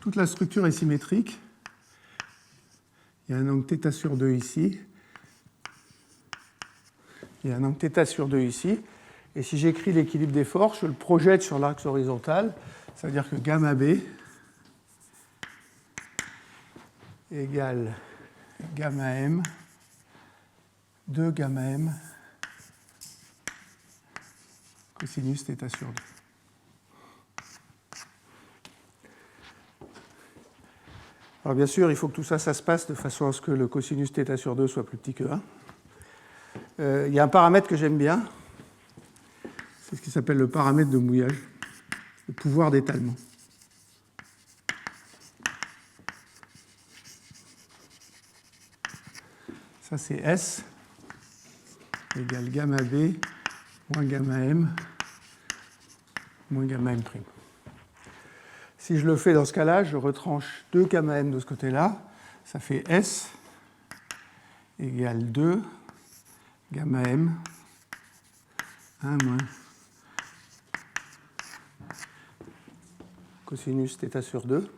toute la structure est symétrique. Il y a un angle θ sur 2 ici. Il y a un angle θ sur 2 ici. Et si j'écris l'équilibre des forces, je le projette sur l'axe horizontal. Ça veut dire que gamma b égale gamma m de gamma m cosinus θ sur 2. Alors bien sûr, il faut que tout ça, ça se passe de façon à ce que le cosinus θ sur 2 soit plus petit que 1. Il y a un paramètre que j'aime bien, c'est ce qui s'appelle le paramètre de mouillage, le pouvoir d'étalement. Ça, c'est S égale gamma B moins gamma M moins gamma M prime. Si je le fais dans ce cas-là, je retranche 2 gamma M de ce côté-là. Ça fait S égale 2 gamma M 1 moins cosinus θ sur 2.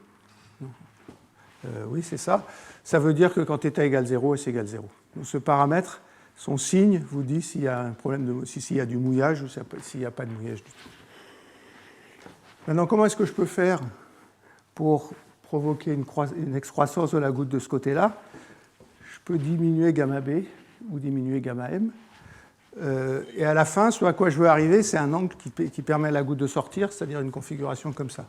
Oui, c'est ça. Ça veut dire que quand θ égale 0, S égale 0. Donc ce paramètre, son signe, vous dit s'il y a un problème s'il y a du mouillage ou s'il n'y a pas de mouillage du tout. Maintenant, comment est-ce que je peux faire pour provoquer une excroissance de la goutte de ce côté-là? Je peux diminuer gamma B ou diminuer gamma M. Et à la fin, ce à quoi je veux arriver, c'est un angle qui permet à la goutte de sortir, c'est-à-dire une configuration comme ça.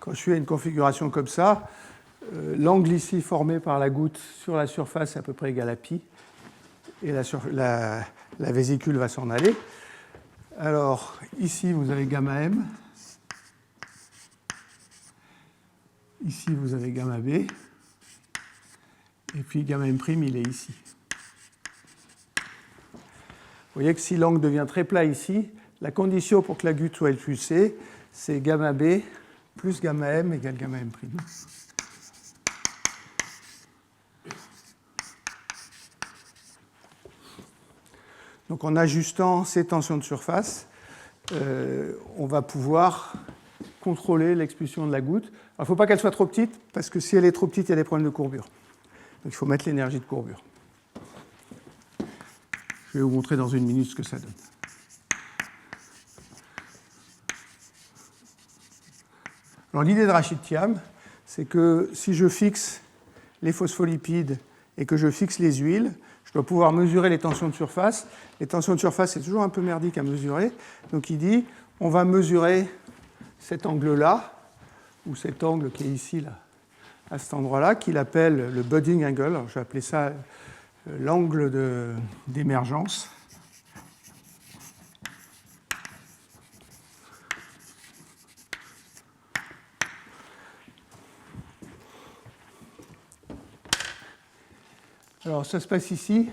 Quand je suis à une configuration comme ça, l'angle ici formé par la goutte sur la surface est à peu près égal à pi, et la vésicule va s'en aller. Alors, ici, vous avez gamma m, ici, vous avez gamma b, et puis gamma m', il est ici. Vous voyez que si l'angle devient très plat ici, la condition pour que la goutte soit expulsée, c'est gamma b plus gamma m égale gamma m'. Donc en ajustant ces tensions de surface, on va pouvoir contrôler l'expulsion de la goutte. Il ne faut pas qu'elle soit trop petite, parce que si elle est trop petite, il y a des problèmes de courbure. Donc il faut mettre l'énergie de courbure. Je vais vous montrer dans une minute ce que ça donne. Alors l'idée de Rachid Thiam, c'est que si je fixe les phospholipides et que je fixe les huiles, je dois pouvoir mesurer les tensions de surface. Les tensions de surface, c'est toujours un peu merdique à mesurer. Donc il dit, on va mesurer cet angle-là, ou cet angle qui est ici, là, à cet endroit-là, qu'il appelle le budding angle. Alors, je vais appeler ça l'angle d'émergence. Alors, ça se passe ici.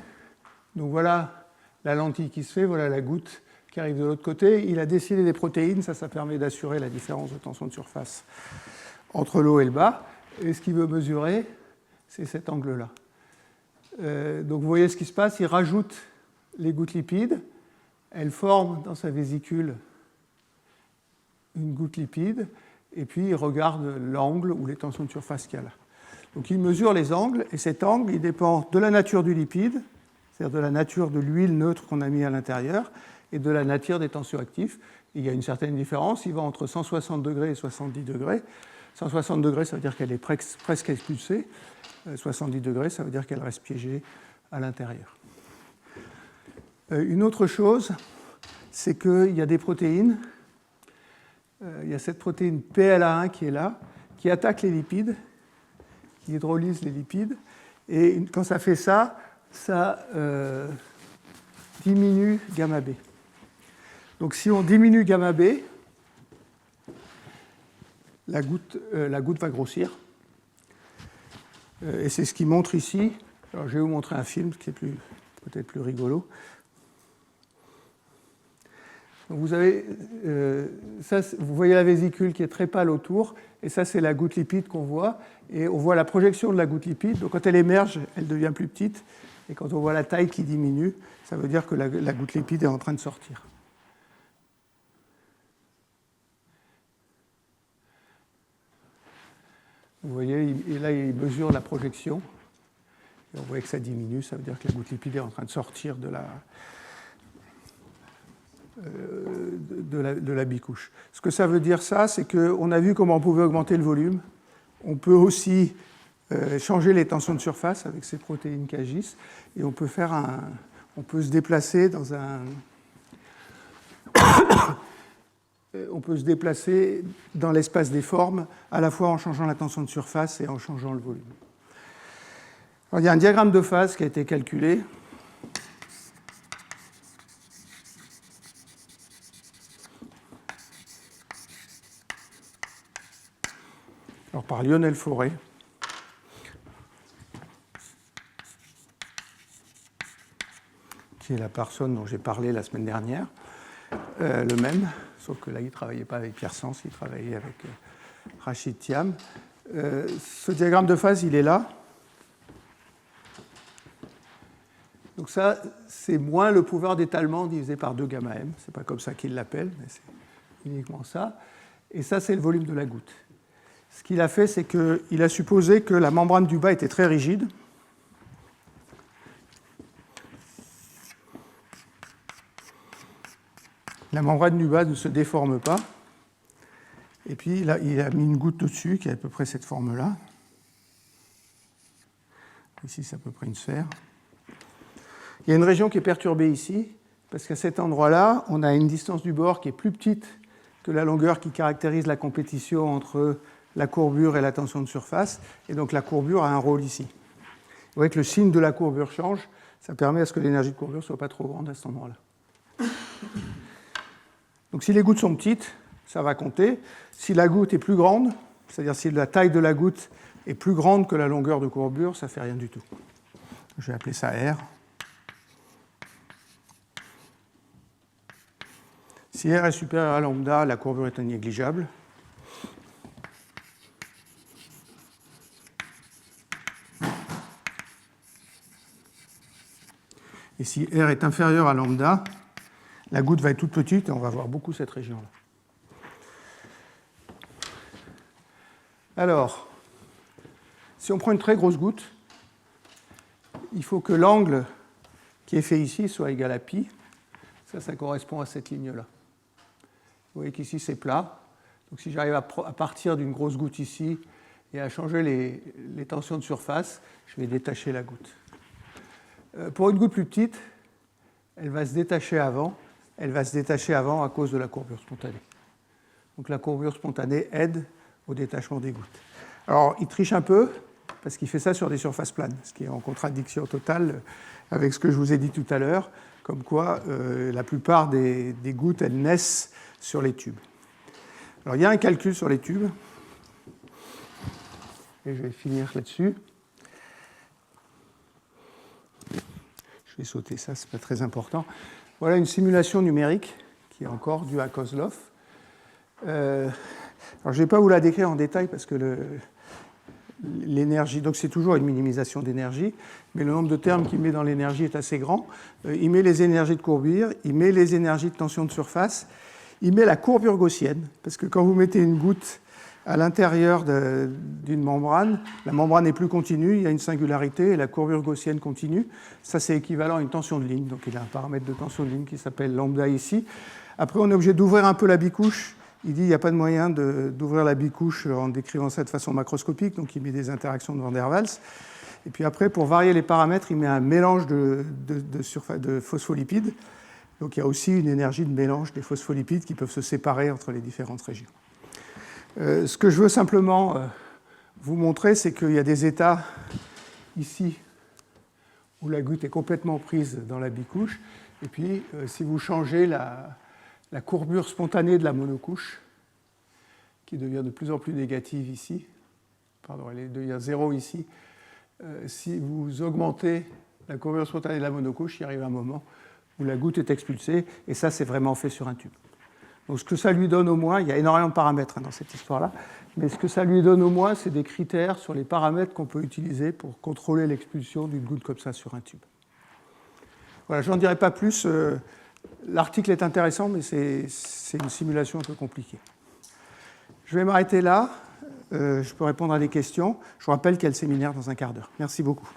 Donc, voilà la lentille qui se fait, voilà la goutte qui arrive de l'autre côté. Il a dessiné des protéines, ça permet d'assurer la différence de tension de surface entre le haut et le bas. Et ce qu'il veut mesurer, c'est cet angle-là. Donc, vous voyez ce qui se passe, il rajoute les gouttes lipides, elles forment dans sa vésicule une goutte lipide, et puis il regarde l'angle ou les tensions de surface qu'il y a là. Donc il mesure les angles, et cet angle, il dépend de la nature du lipide, c'est-à-dire de la nature de l'huile neutre qu'on a mis à l'intérieur, et de la nature des tensioactifs. Il y a une certaine différence, il va entre 160 degrés et 70 degrés. 160 degrés, ça veut dire qu'elle est presque expulsée. 70 degrés, ça veut dire qu'elle reste piégée à l'intérieur. Une autre chose, c'est qu'il y a des protéines. Il y a cette protéine PLA1 qui est là, qui attaque les lipides, qui hydrolyse les lipides. Et quand ça fait ça, ça diminue gamma B. Donc si on diminue gamma B, la goutte va grossir. Et c'est ce qu'il montre ici. Alors, je vais vous montrer un film qui est peut-être plus rigolo. Donc vous avez, vous voyez la vésicule qui est très pâle autour, et ça c'est la goutte lipide qu'on voit, et on voit la projection de la goutte lipide. Donc quand elle émerge, elle devient plus petite, et quand on voit la taille qui diminue, ça veut dire que la goutte lipide est en train de sortir. Vous voyez, et là il mesure la projection, et on voit que ça diminue, ça veut dire que la goutte lipide est en train de sortir de la bicouche. Ce que ça veut dire, ça, c'est qu'on a vu comment on pouvait augmenter le volume. On peut aussi changer les tensions de surface avec ces protéines qui agissent, et on peut se déplacer dans on peut se déplacer dans l'espace des formes, à la fois en changeant la tension de surface et en changeant le volume. Alors, il y a un diagramme de phase qui a été calculé. Alors, par Lionel Fauré, qui est la personne dont j'ai parlé la semaine dernière, le même, sauf que là, il ne travaillait pas avec Pierre Sens, il travaillait avec Rachid Thiam. Ce diagramme de phase, il est là. Donc ça, c'est moins le pouvoir d'étalement divisé par 2 gamma m. Ce n'est pas comme ça qu'il l'appelle, mais c'est uniquement ça. Et ça, c'est le volume de la goutte. Ce qu'il a fait, c'est qu'il a supposé que la membrane du bas était très rigide. La membrane du bas ne se déforme pas. Et puis là, il a mis une goutte au-dessus qui a à peu près cette forme-là. Ici, c'est à peu près une sphère. Il y a une région qui est perturbée ici, parce qu'à cet endroit-là, on a une distance du bord qui est plus petite que la longueur qui caractérise la compétition entre la courbure et la tension de surface. Et donc la courbure a un rôle ici. Vous voyez que le signe de la courbure change. Ça permet à ce que l'énergie de courbure ne soit pas trop grande à cet endroit-là. Donc si les gouttes sont petites, ça va compter. Si la goutte est plus grande, c'est-à-dire si la taille de la goutte est plus grande que la longueur de courbure, ça ne fait rien du tout. Je vais appeler ça R. Si R est supérieur à lambda, la courbure est négligeable. Et si R est inférieur à lambda, la goutte va être toute petite et on va voir beaucoup cette région-là. Alors, si on prend une très grosse goutte, il faut que l'angle qui est fait ici soit égal à pi. Ça correspond à cette ligne-là. Vous voyez qu'ici, c'est plat. Donc si j'arrive à partir d'une grosse goutte ici et à changer les tensions de surface, je vais détacher la goutte. Pour une goutte plus petite, elle va se détacher avant. Elle va se détacher avant à cause de la courbure spontanée. Donc la courbure spontanée aide au détachement des gouttes. Alors, il triche un peu, parce qu'il fait ça sur des surfaces planes, ce qui est en contradiction totale avec ce que je vous ai dit tout à l'heure, comme quoi la plupart des gouttes, elles naissent sur les tubes. Alors, il y a un calcul sur les tubes, et je vais finir là-dessus. Je vais sauter ça, ce n'est pas très important. Voilà une simulation numérique qui est encore due à Kozlov. Alors, je ne vais pas vous la décrire en détail parce que l'énergie, donc c'est toujours une minimisation d'énergie, mais le nombre de termes qu'il met dans l'énergie est assez grand. Il met les énergies de courbure, il met les énergies de tension de surface, il met la courbure gaussienne, parce que quand vous mettez une goutte à l'intérieur d'une membrane, la membrane est plus continue, il y a une singularité, et la courbure gaussienne continue. Ça, c'est équivalent à une tension de ligne. Donc, il y a un paramètre de tension de ligne qui s'appelle lambda ici. Après, on est obligé d'ouvrir un peu la bicouche. Il dit qu'il n'y a pas de moyen d'ouvrir la bicouche en décrivant ça de façon macroscopique, donc il met des interactions de Van der Waals. Et puis après, pour varier les paramètres, il met un mélange de phospholipides. Donc, il y a aussi une énergie de mélange des phospholipides qui peuvent se séparer entre les différentes régions. Ce que je veux simplement vous montrer, c'est qu'il y a des états ici où la goutte est complètement prise dans la bicouche. Et puis, si vous changez la courbure spontanée de la monocouche, qui devient de plus en plus négative ici. Pardon, elle devient 0 ici. Si vous augmentez la courbure spontanée de la monocouche, il arrive un moment où la goutte est expulsée, et ça, c'est vraiment fait sur un tube. Donc ce que ça lui donne au moins, il y a énormément de paramètres dans cette histoire-là, mais ce que ça lui donne au moins, c'est des critères sur les paramètres qu'on peut utiliser pour contrôler l'expulsion d'une goutte comme ça sur un tube. Voilà, je n'en dirai pas plus. L'article est intéressant, mais c'est une simulation un peu compliquée. Je vais m'arrêter là. Je peux répondre à des questions. Je vous rappelle qu'il y a le séminaire dans un quart d'heure. Merci beaucoup.